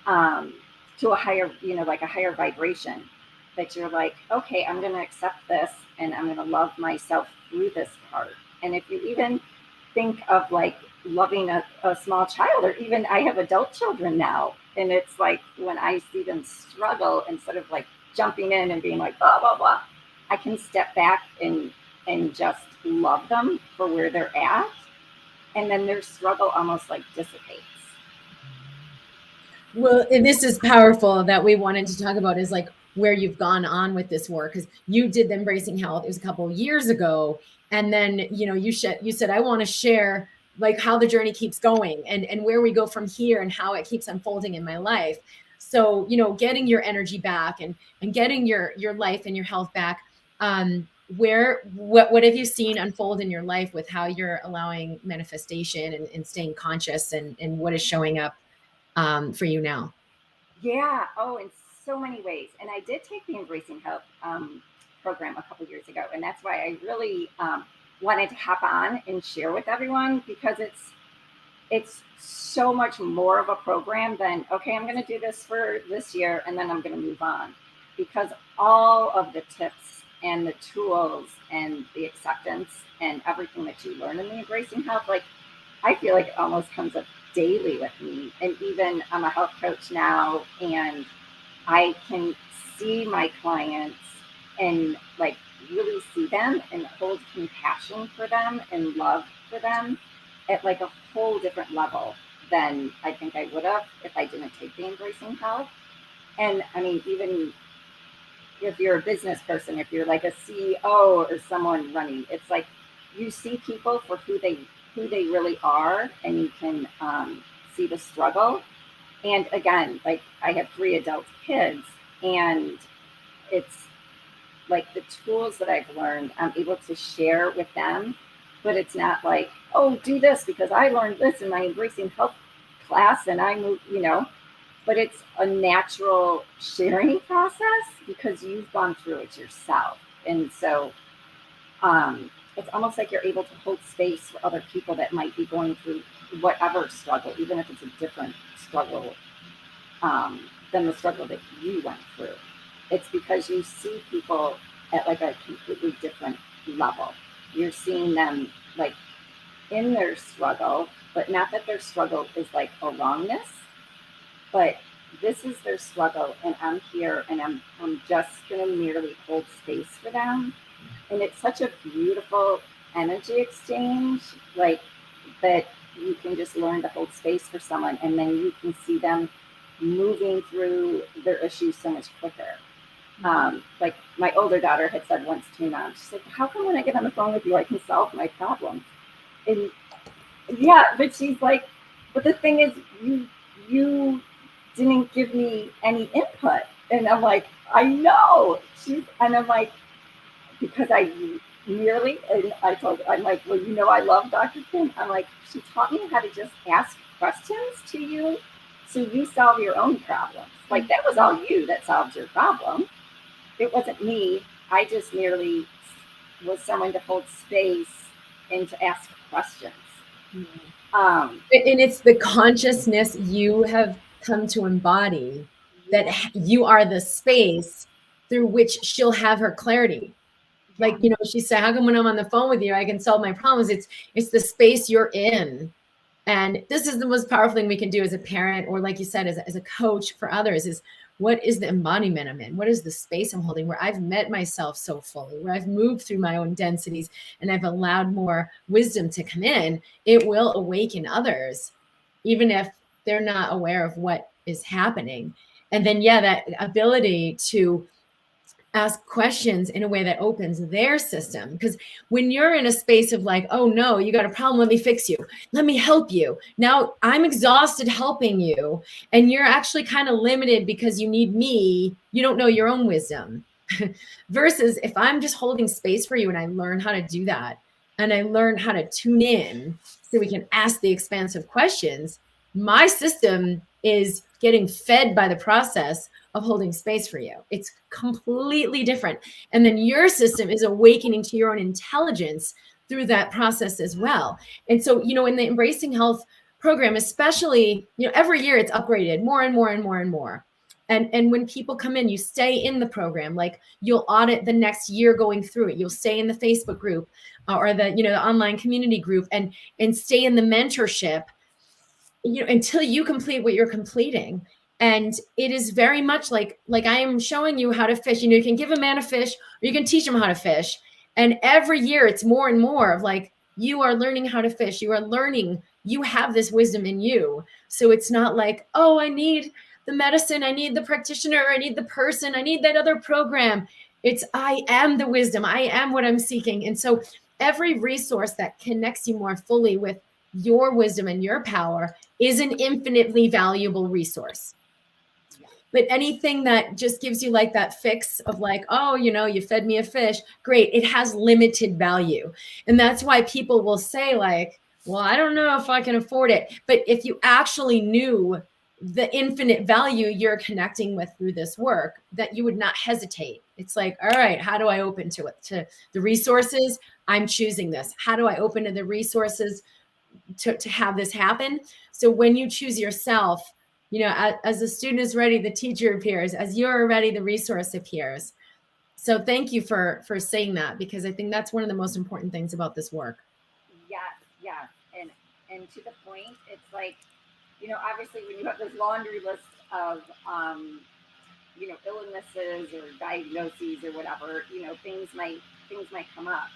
to a higher, a higher vibration, that you're okay, I'm going to accept this and I'm going to love myself through this part. And if you even think of loving a small child, or even I have adult children now, and it's when I see them struggle, instead of jumping in and being blah, blah, blah, I can step back and just love them for where they're at. And then their struggle almost dissipates. Well, and this is powerful that we wanted to talk about, is where you've gone on with this work, because you did the Embracing Health. It was a couple of years ago. And then, you said, I want to share how the journey keeps going and where we go from here and how it keeps unfolding in my life. So, getting your energy back and getting your life and your health back. What have you seen unfold in your life with how you're allowing manifestation and staying conscious, and what is showing up for you now? Yeah. Oh, in so many ways. And I did take the Embracing Health program a couple years ago. And that's why I really wanted to hop on and share with everyone, because it's so much more of a program than, okay, I'm going to do this for this year and then I'm going to move on. Because all of the tips and the tools and the acceptance and everything that you learn in the Embracing Health, I feel it almost comes up daily with me. And even I'm a health coach now, and I can see my clients and really see them and hold compassion for them and love for them at a whole different level than I think I would have if I didn't take the Embracing Health. And even if you're a business person, if you're a CEO or someone running, it's you see people for who they who they really are, and you can see the struggle. And again, like I have 3 adult kids, and it's like the tools that I've learned, I'm able to share with them, but it's not like, oh, do this because I learned this in my embracing health class and I moved, but it's a natural sharing process because you've gone through it yourself. And so it's almost like you're able to hold space for other people that might be going through whatever struggle, even if it's a different struggle than the struggle that you went through. It's because you see people at like a completely different level. You're seeing them like in their struggle, but not that their struggle is like a wrongness, but this is their struggle, and I'm here, and I'm just going to merely hold space for them. And it's such a beautiful energy exchange, like that you can just learn to hold space for someone, and then you can see them moving through their issues so much quicker. Like my older daughter had said once to me, Mom, she's like, how come when I get on the phone with you, I can solve my problems? And yeah, but she's like, but the thing is, you didn't give me any input. And I'm like, I know. And I'm like, because I merely, and I'm like, well, I love Dr. Kim. I'm like, she taught me how to just ask questions to you so you solve your own problems. Like that was all you that solved your problem. It wasn't me. I just merely was someone to hold space and to ask questions. And it's the consciousness you have come to embody, that you are the space through which she'll have her clarity. Like, she said, how come when I'm on the phone with you, I can solve my problems? It's the space you're in. And this is the most powerful thing we can do as a parent, or like you said, as a coach for others, is what is the embodiment I'm in? What is the space I'm holding where I've met myself so fully, where I've moved through my own densities and I've allowed more wisdom to come in? It will awaken others, even if they're not aware of what is happening. And then, that ability to ask questions in a way that opens their system. Because when you're in a space of like, oh no, you got a problem, let me fix you, let me help you. Now I'm exhausted helping you, and you're actually kind of limited because you need me. You don't know your own wisdom. Versus if I'm just holding space for you and I learn how to do that, and I learn how to tune in so we can ask the expansive questions, my system is getting fed by the process of holding space for you. It's completely different. And then your system is awakening to your own intelligence through that process as well. And so, in the Embracing Health program, especially, every year it's upgraded more and more and more and more. And when people come in, you stay in the program. Like you'll audit the next year going through it. You'll stay in the Facebook group or the online community group and stay in the mentorship, until you complete what you're completing. And it is very much like I am showing you how to fish. You can give a man a fish, or you can teach him how to fish. And every year it's more and more of like, you are learning how to fish. You are learning, you have this wisdom in you. So it's not like, oh, I need the medicine, I need the practitioner, I need the person, I need that other program. It's, I am the wisdom. I am what I'm seeking. And so every resource that connects you more fully with your wisdom and your power is an infinitely valuable resource. But anything that just gives you like that fix of like, oh, you fed me a fish, great, it has limited value. And that's why people will say like, well, I don't know if I can afford it. But if you actually knew the infinite value you're connecting with through this work, that you would not hesitate. It's like, all right, how do I open to it? To the resources, I'm choosing this. How do I open to the resources to have this happen? So when you choose yourself, as the student is ready, the teacher appears. As you're ready, the resource appears. So thank you for saying that, because I think that's one of the most important things about this work. Yes. And to the point, it's like, obviously when you have this laundry list of, illnesses or diagnoses or whatever, things might come up.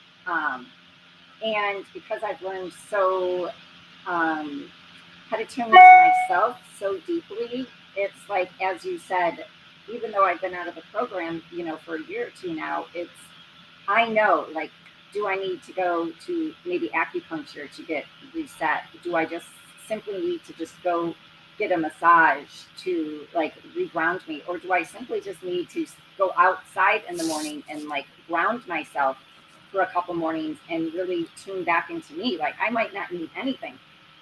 And because I've learned so, how to tune into myself so deeply, it's like, as you said, even though I've been out of the program, for a year or two now, I know, like, do I need to go to maybe acupuncture to get reset? Do I just simply need to just go get a massage to like reground me? Or do I simply just need to go outside in the morning and like ground myself for a couple mornings and really tune back into me? Like I might not need anything.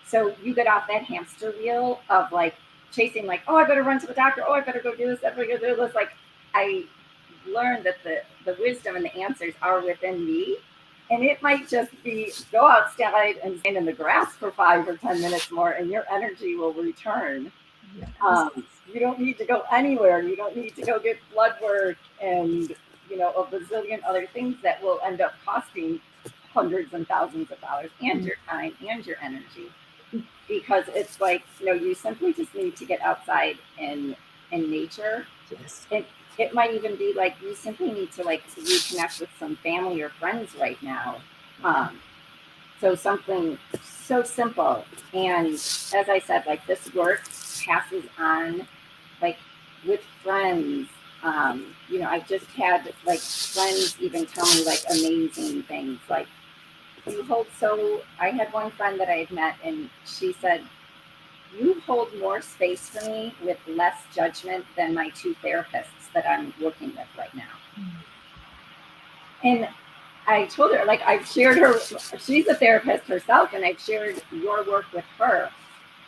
So you get off that hamster wheel of like chasing, like, oh, I better run to the doctor. Oh, I better go do this. I better go do this. Like I learned that the wisdom and the answers are within me. And it might just be go outside and stand in the grass for 5 or 10 minutes more, and your energy will return. Yes. You don't need to go anywhere. You don't need to go get blood work and, you know, a bazillion other things that will end up costing hundreds and thousands of dollars and your time and your energy. Because it's like, you know, you simply just need to get outside in nature. Yes. It might even be like you simply need to like reconnect with some family or friends right now. So something so simple. And as I said, like this work passes on like with friends. You know, I've just had like friends even tell me like amazing things. Like you hold I had one friend that I had met and she said, you hold more space for me with less judgment than my 2 therapists that I'm working with right now. And I told her, like, I've shared her, she's a therapist herself, and I've shared your work with her.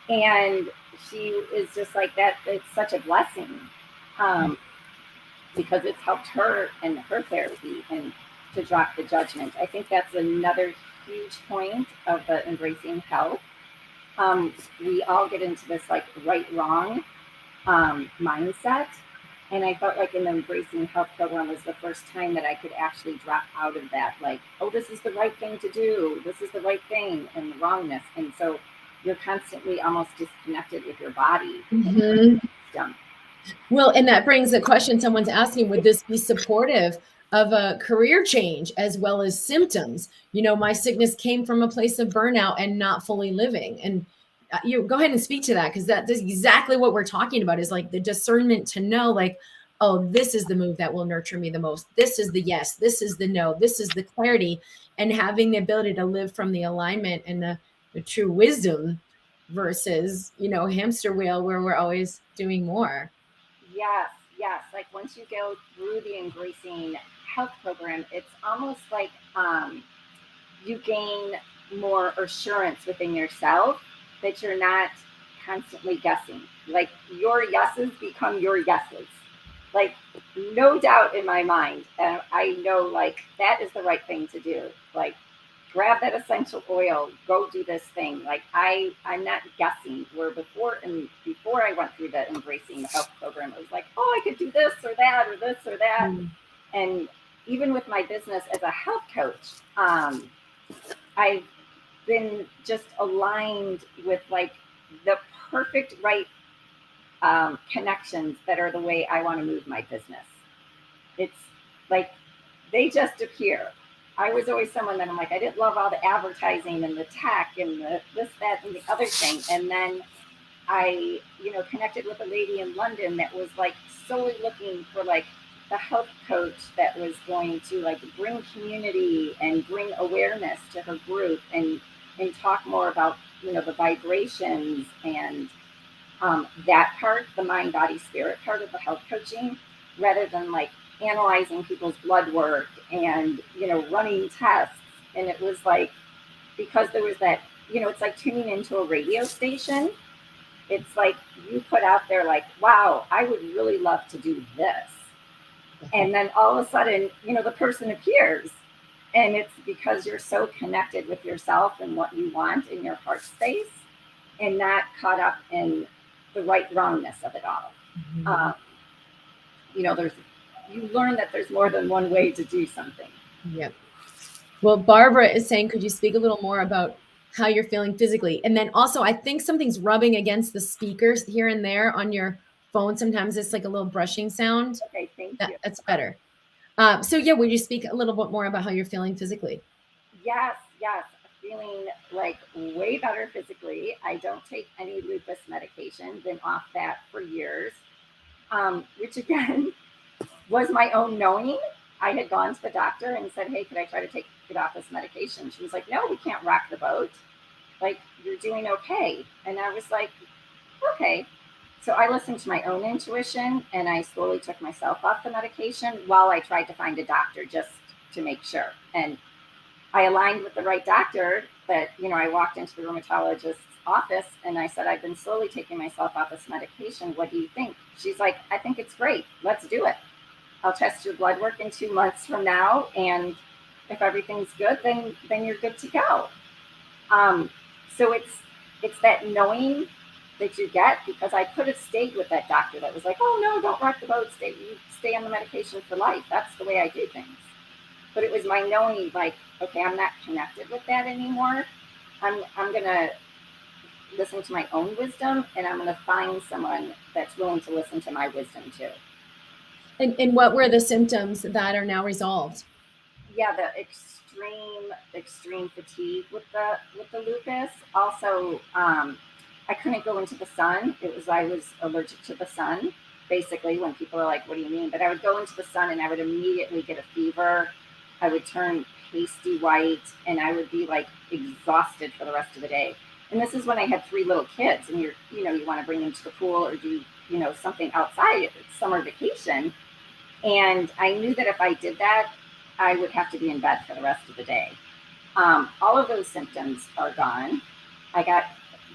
And she is just like that. It's such a blessing because it's helped her in her therapy and to drop the judgment. I think that's another huge point of the embracing health. We all get into this like right, wrong mindset. And I felt like in the Embracing Health program was the first time that I could actually drop out of that, like, oh, this is the right thing to do. This is the right thing and the wrongness. And so you're constantly almost disconnected with your body. Well, and that brings a question someone's asking, would this be supportive of a career change as well as symptoms? You know, my sickness came from a place of burnout and not fully living. And you go ahead and speak to that, because that's exactly what we're talking about, is like the discernment to know, like, oh, this is the move that will nurture me the most. This is the yes, this is the no, this is the clarity, and having the ability to live from the alignment and the true wisdom versus, you know, hamster wheel where we're always doing more. Yes, yes. Like once you go through the Embracing Health program, it's almost like you gain more assurance within yourself that you're not constantly guessing. Like your yeses become your yeses. Like no doubt in my mind, and I know like that is the right thing to do. Like grab that essential oil, go do this thing. Like I'm not guessing. Where before I went through the Embracing the Health program, it was like, oh, I could do this or that or this or that. And even with my business as a health coach, I've been just aligned with like the perfect right connections that are the way I want to move my business. It's like they just appear. I was always someone that I'm like, I didn't love all the advertising and the tech and the this, that, and the other thing. And then I, you know, connected with a lady in London that was like solely looking for like the health coach that was going to like bring community and bring awareness to her group and talk more about, you know, the vibrations and that part, the mind, body, spirit part of the health coaching, rather than like analyzing people's blood work and, you know, running tests. And it was like, because there was that, you know, it's like tuning into a radio station. It's like you put out there like, wow, I would really love to do this. And then all of a sudden, you know, the person appears. And it's because you're so connected with yourself and what you want in your heart space and not caught up in the right wrongness of it all. You know, you learn that there's more than one way to do something. Yep. Well, Barbara is saying, could you speak a little more about how you're feeling physically? And then also, I think something's rubbing against the speakers here and there on your phone. Sometimes it's like a little brushing sound. Okay, thank you. That's better. So yeah, would you speak a little bit more about how you're feeling physically? Yes. Feeling like way better physically. I don't take any lupus medication. Been off that for years, which again was my own knowing. I had gone to the doctor and said, hey, could I try to take it off this medication? She was like, no, we can't rock the boat. Like, you're doing okay. And I was like, okay. So I listened to my own intuition and I slowly took myself off the medication while I tried to find a doctor just to make sure. And I aligned with the right doctor, but, I walked into the rheumatologist's office and I said, I've been slowly taking myself off this medication. What do you think? She's like, I think it's great. Let's do it. I'll test your blood work in 2 months from now. And if everything's good, then you're good to go. So it's that knowing that you get, because I could have stayed with that doctor that was like, oh no, don't rock the boat. Stay on the medication for life. That's the way I do things. But it was my knowing, like, okay, I'm not connected with that anymore. I'm going to listen to my own wisdom, and I'm going to find someone that's willing to listen to my wisdom too. And what were the symptoms that are now resolved? Yeah, the extreme fatigue with the lupus. Also, I couldn't go into the sun. I was allergic to the sun, basically, when people are like, what do you mean? But I would go into the sun and I would immediately get a fever. I would turn pasty white and I would be like exhausted for the rest of the day. And this is when I had 3 little kids and you want to bring them to the pool or do, something outside. It's summer vacation. And I knew that if I did that, I would have to be in bed for the rest of the day. All of those symptoms are gone. I got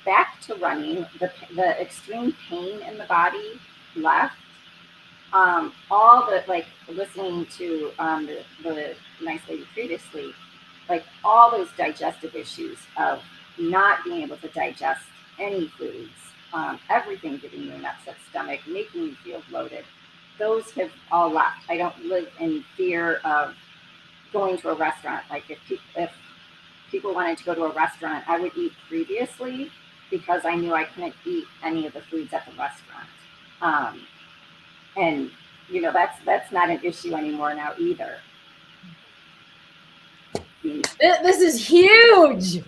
back to running. The extreme pain in the body left. All the, like, listening to the nice lady previously, like all those digestive issues of not being able to digest any foods, everything giving you an upset stomach, making you feel bloated. Those have all left. I don't live in fear of going to a restaurant. Like if people wanted to go to a restaurant, I would eat previously because I knew I couldn't eat any of the foods at the restaurant. And that's not an issue anymore now either. This is huge.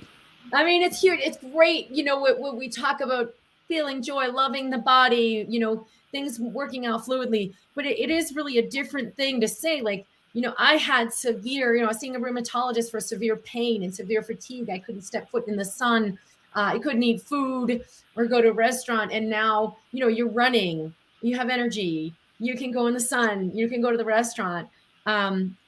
I mean, it's huge. It's great. When we talk about feeling joy, loving the body, things working out fluidly, but it is really a different thing to say, like, I had severe, I was seeing a rheumatologist for severe pain and severe fatigue. I couldn't step foot in the sun. I couldn't eat food or go to a restaurant. And now, you're running, you have energy, you can go in the sun, you can go to the restaurant.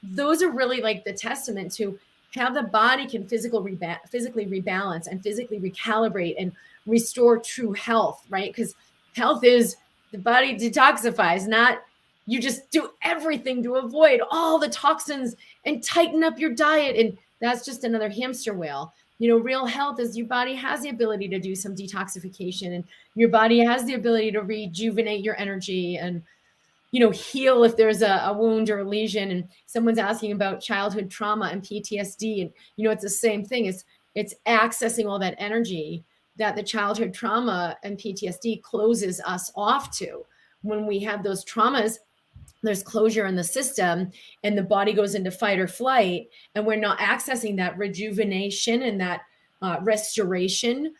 Those are really like the testament to how the body can physically rebalance and physically recalibrate and restore true health, right? Because health is the body detoxifies, not you just do everything to avoid all the toxins and tighten up your diet. And that's just another hamster wheel. Real health is your body has the ability to do some detoxification, and your body has the ability to rejuvenate your energy and, heal if there's a wound or a lesion. And someone's asking about childhood trauma and PTSD. And, it's the same thing. It's accessing all that energy that the childhood trauma and PTSD closes us off to. When we have those traumas, there's closure in the system and the body goes into fight or flight, and we're not accessing that rejuvenation and that restoration.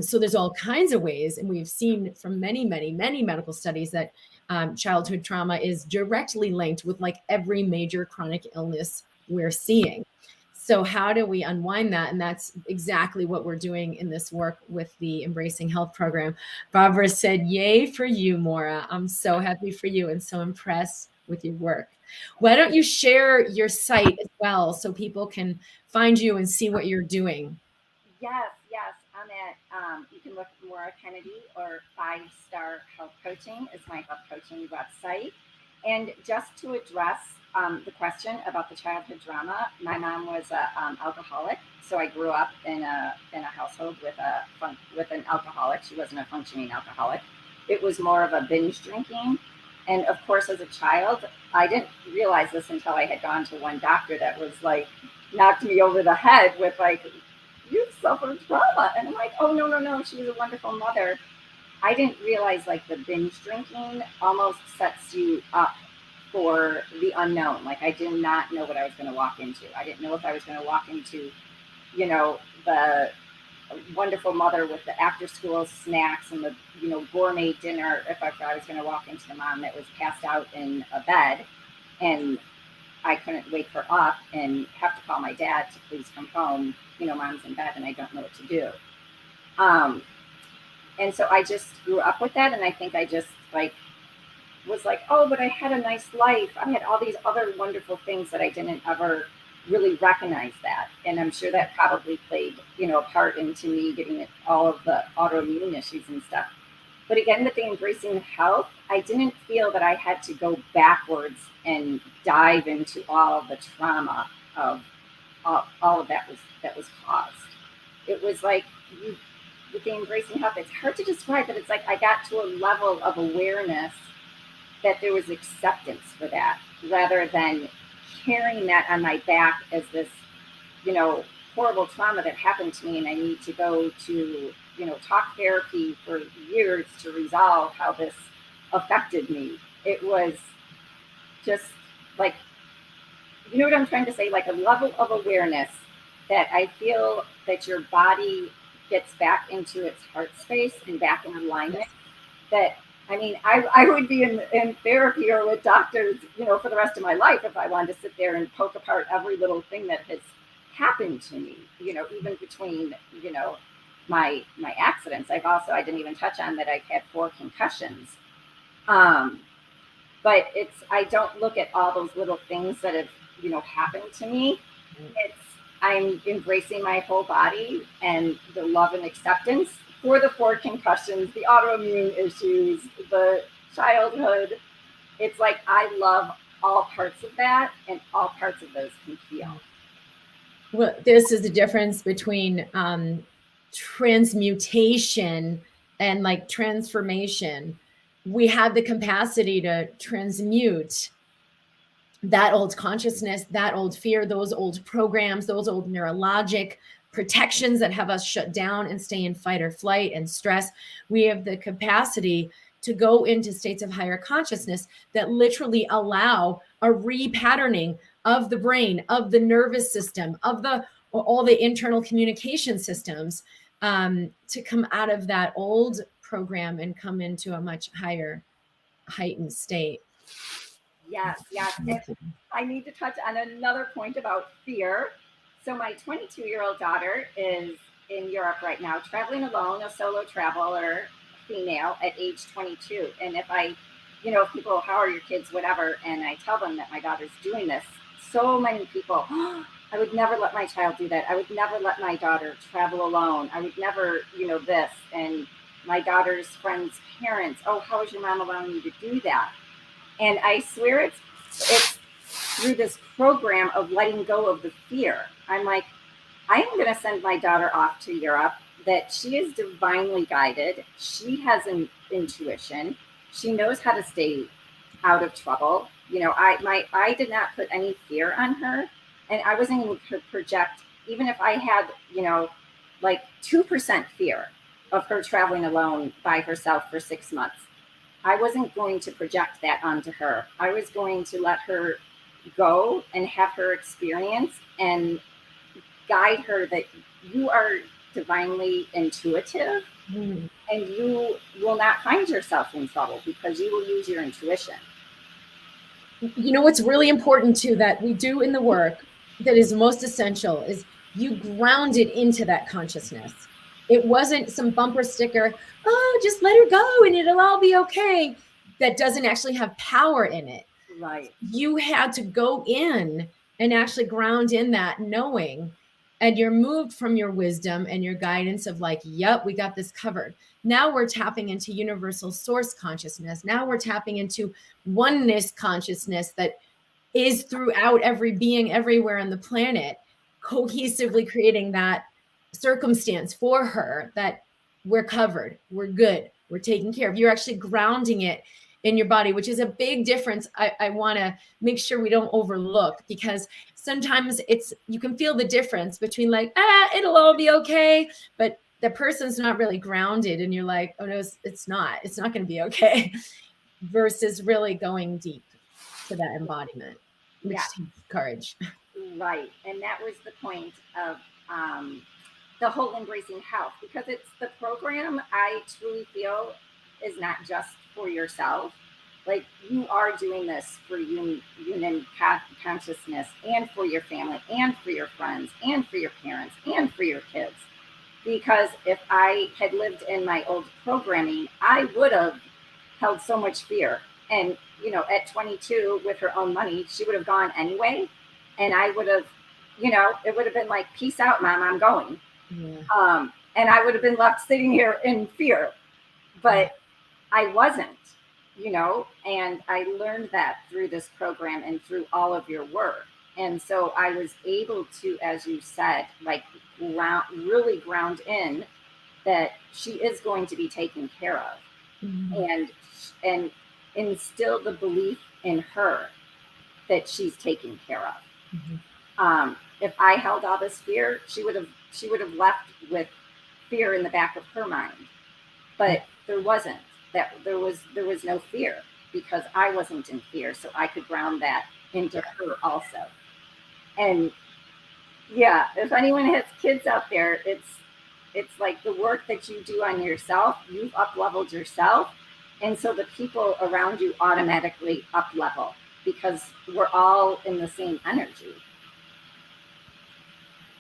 So there's all kinds of ways. And we've seen from many, many, many medical studies that childhood trauma is directly linked with like every major chronic illness we're seeing. So how do we unwind that? And that's exactly what we're doing in this work with the Embracing Health program. Barbara said, yay for you, Maura. I'm so happy for you and so impressed with your work. Why don't you share your site as well so people can find you and see what you're doing? Yes. I'm at, you can look at Maura Kennedy or 5-Star Health Coaching is my health coaching website. And just to address the question about the childhood drama, my mom was an alcoholic, so I grew up in a household with an alcoholic. She wasn't a functioning alcoholic. It was more of a binge drinking, and of course, as a child, I didn't realize this until I had gone to one doctor that was like knocked me over the head with like, you suffered trauma, and I'm like, oh no, she was a wonderful mother. I didn't realize like the binge drinking almost sets you up for the unknown. Like I did not know what I was going to walk into. I didn't know if I was going to walk into, the wonderful mother with the after school snacks and the, gourmet dinner, if I was going to walk into the mom that was passed out in a bed. And I couldn't wake her up and have to call my dad to please come home. Mom's in bed and I don't know what to do. And so I just grew up with that. And I think I just was like, oh, but I had a nice life. I had all these other wonderful things that I didn't ever really recognize that. And I'm sure that probably played, a part into me getting all of the autoimmune issues and stuff. But again, with the embracing health, I didn't feel that I had to go backwards and dive into all of the trauma of all of that was caused. It was like with the embracing health, it's hard to describe, but it's like I got to a level of awareness that there was acceptance for that, rather than carrying that on my back as this, horrible trauma that happened to me, and I need to go to, talk therapy for years to resolve how this affected me. It was just like, what I'm trying to say, like a level of awareness that I feel that your body gets back into its heart space and back in alignment. That, I would be in therapy or with doctors, for the rest of my life if I wanted to sit there and poke apart every little thing that has happened to me, even between, my accidents. I didn't even touch on that I've had 4 concussions. But I don't look at all those little things that have, happened to me. I'm embracing my whole body and the love and acceptance for the 4 concussions, the autoimmune issues, the childhood. It's like I love all parts of that, and all parts of those can heal. Well, this is the difference between transmutation and transformation. We have the capacity to transmute that old consciousness, that old fear, those old programs, those old neurologic protections that have us shut down and stay in fight or flight and stress. We have the capacity to go into states of higher consciousness that literally allow a repatterning of the brain, of the nervous system, of all the internal communication systems, to come out of that old program and come into a much higher heightened state. Yes. And I need to touch on another point about fear. So my 22-year-old daughter is in Europe right now, traveling alone, a solo traveler, female, at age 22. And if if people, how are your kids, whatever, and I tell them that my daughter's doing this, so many people, I would never let my child do that. I would never let my daughter travel alone. I would never, this. And my daughter's friends' parents, oh, how is your mom allowing you to do that? And I swear it's through this program of letting go of the fear. I'm like, I am going to send my daughter off to Europe, that she is divinely guided. She has an intuition. She knows how to stay out of trouble. I did not put any fear on her, and I wasn't even to project, even if I had, 2% fear of her traveling alone by herself for 6 months. I wasn't going to project that onto her. I was going to let her go and have her experience and guide her that you are divinely intuitive, and you will not find yourself in trouble because you will use your intuition. What's really important too that we do in the work that is most essential is you ground it into that consciousness. It wasn't some bumper sticker, oh, just let her go and it'll all be okay. That doesn't actually have power in it. Right. You had to go in and actually ground in that knowing, and you're moved from your wisdom and your guidance of yep, we got this covered. Now we're tapping into universal source consciousness. Now we're tapping into oneness consciousness that is throughout every being everywhere on the planet, cohesively creating that circumstance for her that we're covered, we're good, we're taken care of. You're actually grounding it in your body, which is a big difference. I want to make sure we don't overlook, because sometimes you can feel the difference between it'll all be okay, but the person's not really grounded and you're like, oh no, it's not going to be okay, versus really going deep to that embodiment, which takes courage. Right. And that was the point of the whole embracing health, because it's the program I truly feel is not just for yourself, like you are doing this for human consciousness and for your family and for your friends and for your parents and for your kids. Because if I had lived in my old programming, I would have held so much fear. And, you know, at 22 with her own money, she would have gone anyway. And I would have, you know, it would have been like, peace out, mom, I'm going. Yeah. And I would have been left sitting here in fear. But I wasn't, you know, and I learned that through this program and through all of your work. And so I was able to, as you said, like really ground in that she is going to be taken care of. Mm-hmm. and instill the belief in her that she's taken care of. Mm-hmm. If I held all this fear, she would have left with fear in the back of her mind. But there wasn't. There was no fear because I wasn't in fear, so I could ground that into her also. And yeah, if anyone has kids out there, it's like the work that you do on yourself, you've up-leveled yourself. And so the people around you automatically up-level because we're all in the same energy.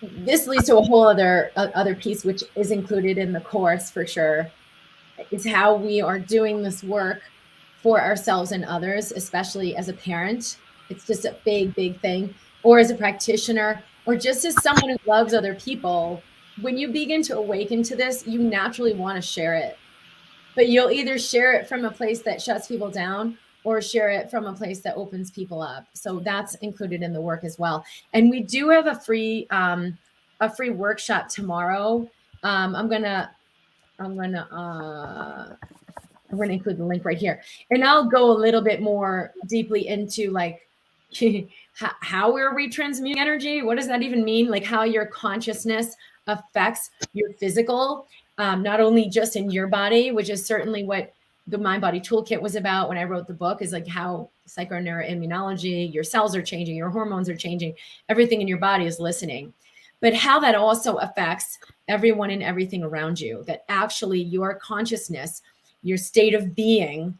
This leads to a whole other piece, which is included in the course for sure, is how we are doing this work for ourselves and others, especially as a parent. It's just a big, big thing. Or as a practitioner, or just as someone who loves other people. When you begin to awaken to this, you naturally want to share it. But you'll either share it from a place that shuts people down or share it from a place that opens people up. So that's included in the work as well. And we do have a free workshop tomorrow. I'm gonna include the link right here, and I'll go a little bit more deeply into like how we're retransmuting energy. What does that even mean? Like how your consciousness affects your physical, not only just in your body, which is certainly what the MindBody Toolkit was about when I wrote the book, is like how psychoneuroimmunology, your cells are changing, your hormones are changing, everything in your body is listening. But how that also affects everyone and everything around you, that actually your consciousness, your state of being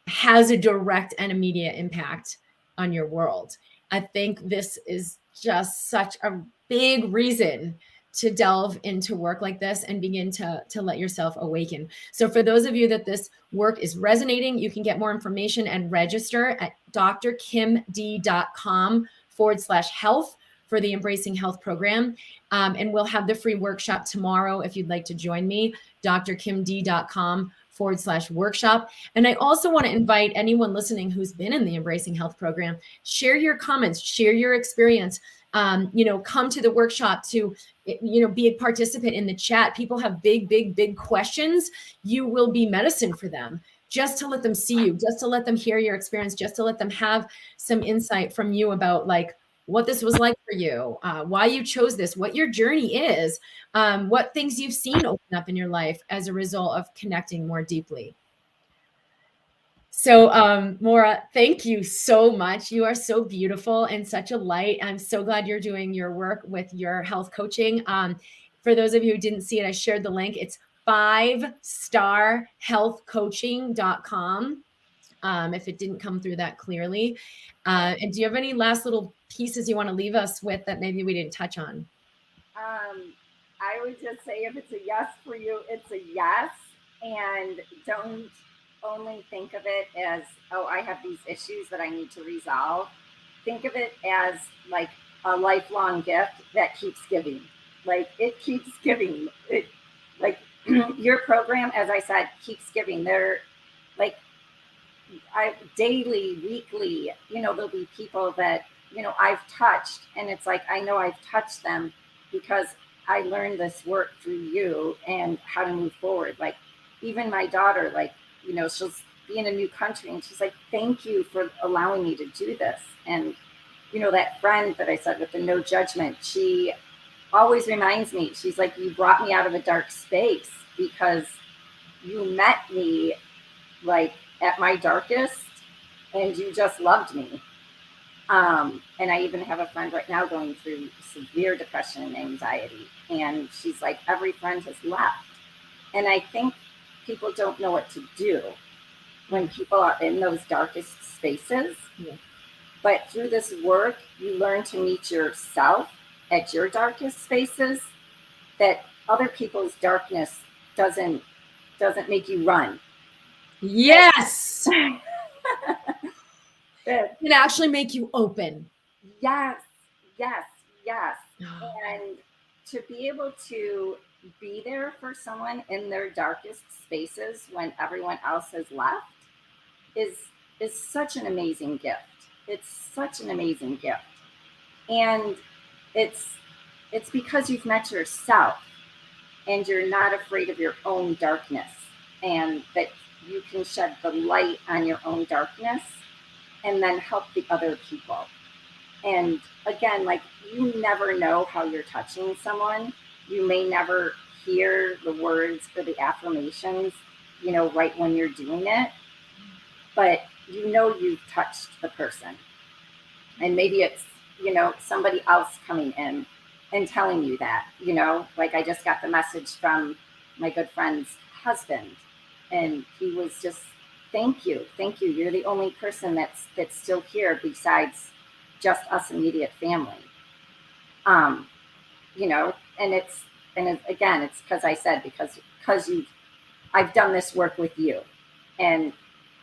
has a direct and immediate impact on your world. I think this is just such a big reason to delve into work like this and begin to let yourself awaken. So for those of you that this work is resonating, you can get more information and register at drkimd.com/health for the Embracing Health program. And we'll have the free workshop tomorrow if you'd like to join me, drkimd.com/workshop. And I also want to invite anyone listening who's been in the Embracing Health program, share your comments, share your experience. Come to the workshop to, be a participant in the chat. People have big questions. You will be medicine for them, just to let them see you, just to let them hear your experience, just to let them have some insight from you about like what this was like for you, why you chose this, what your journey is, what things you've seen open up in your life as a result of connecting more deeply. So, Maura, thank you so much. You are so beautiful and such a light. I'm so glad you're doing your work with your health coaching. For those of you who didn't see it, I shared the link. It's 5starhealthcoaching.com. If it didn't come through that clearly. And do you have any last little pieces you want to leave us with that maybe we didn't touch on? I would just say if it's a yes for you, it's a yes. And don't only think of it as, oh, I have these issues that I need to resolve. Think of it as like a lifelong gift that keeps giving. Like it keeps giving. It, like your program, as I said, keeps giving. They're like, daily, weekly, there'll be people that, I've touched, and it's like, I know I've touched them because I learned this work through you and how to move forward. Like even my daughter, like, she'll be in a new country and she's like, thank you for allowing me to do this. And, that friend that I said with the no judgment, she always reminds me, she's like, you brought me out of a dark space because you met me like at my darkest and you just loved me. And I even have a friend right now going through severe depression and anxiety. And she's like, every friend has left. And I think people don't know what to do. when people are in those darkest spaces. Yeah. But through this work, you learn to meet yourself at your darkest spaces, that other people's darkness doesn't make you run. Yes. That It actually make you open. yes, yes, yes. And to be able to be there for someone in their darkest spaces when everyone else has left is such an amazing gift. It's such an amazing gift. And it's because you've met yourself and you're not afraid of your own darkness, and that you can shed the light on your own darkness and then help the other people. And again, like, you never know how you're touching someone. You may never hear the words or the affirmations, right when you're doing it, but you've touched the person. And maybe it's, somebody else coming in and telling you that, like I just got the message from my good friend's husband, and he was just, thank you. You're the only person that's still here besides just us immediate family. And again, it's because I said, because I've done this work with you. And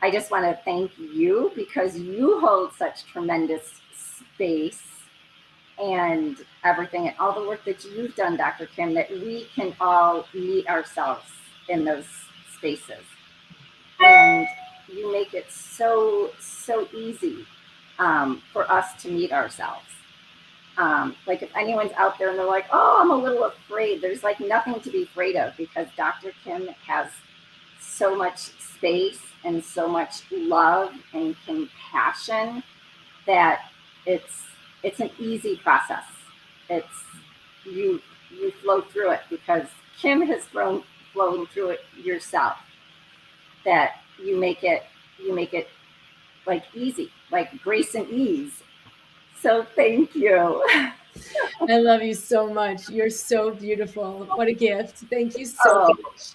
I just want to thank you because you hold such tremendous space and everything, and all the work that you've done, Dr. Kim, that we can all meet ourselves in those spaces. And you make it so easy for us to meet ourselves. Like, if anyone's out there and they're like, oh, I'm a little afraid, there's like nothing to be afraid of, because Dr. Kim has so much space and so much love and compassion that it's an easy process. It's you flow through it because Kim has flown through it yourself. That you make it like easy, like grace and ease. So thank you. I love you so much. You're so beautiful. What a gift. Thank you so much.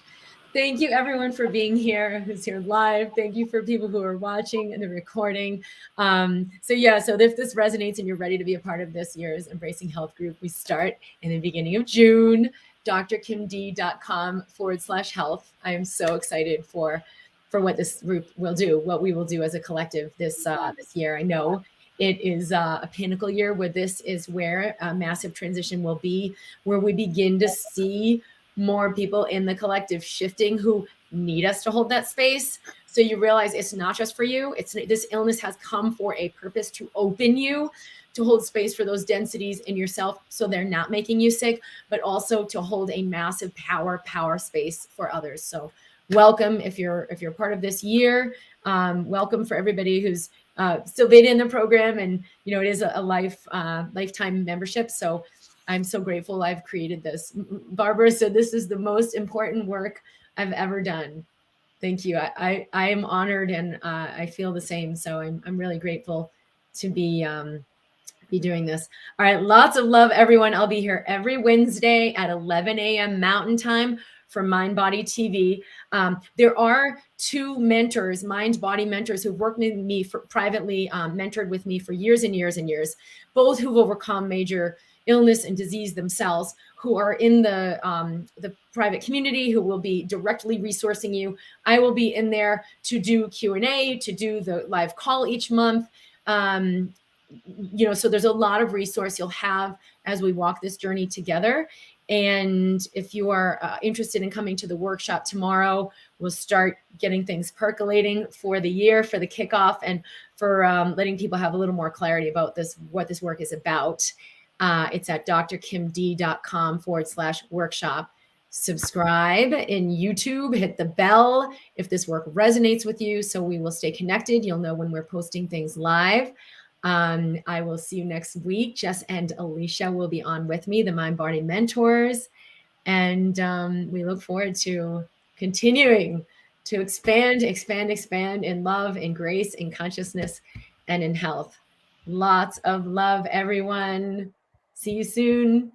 Thank you, everyone, for being here, who's here live. Thank you for people who are watching and the recording. So if this resonates and you're ready to be a part of this year's Embracing Health group, we start in the beginning of June, drkimd.com/health. I am so excited for what this group will do, what we will do as a collective this year. I know it is a pinnacle year where this is where a massive transition will be, where we begin to see more people in the collective shifting who need us to hold that space. So you realize it's not just for you. This illness has come for a purpose, to open you, to hold space for those densities in yourself so they're not making you sick, but also to hold a massive power space for others. So welcome if you're part of this year. Welcome for everybody who's still been in the program, and it is a lifetime membership. So I'm so grateful I've created this. Barbara said this is the most important work I've ever done. Thank you. I am honored, and I feel the same. So I'm really grateful to be doing this. All right. Lots of love, everyone. I'll be here every Wednesday at 11 a.m. Mountain Time for MindBody TV. There are two mentors, MindBody mentors, who've worked with me privately, mentored with me for years and years and years, both who've overcome major illness and disease themselves, who are in the private community, who will be directly resourcing you. I will be in there to do Q&A, to do the live call each month. So there's a lot of resource you'll have as we walk this journey together. And if you are interested in coming to the workshop tomorrow, we'll start getting things percolating for the year, for the kickoff, and for letting people have a little more clarity about what this work is about. It's at drkimd.com/workshop. Subscribe in YouTube, hit the bell if this work resonates with you, so we will stay connected. You'll know when we're posting things live. I will see you next week. Jess and Alicia will be on with me, the MindBody mentors. And we look forward to continuing to expand in love, in grace, in consciousness, and in health. Lots of love, everyone. See you soon.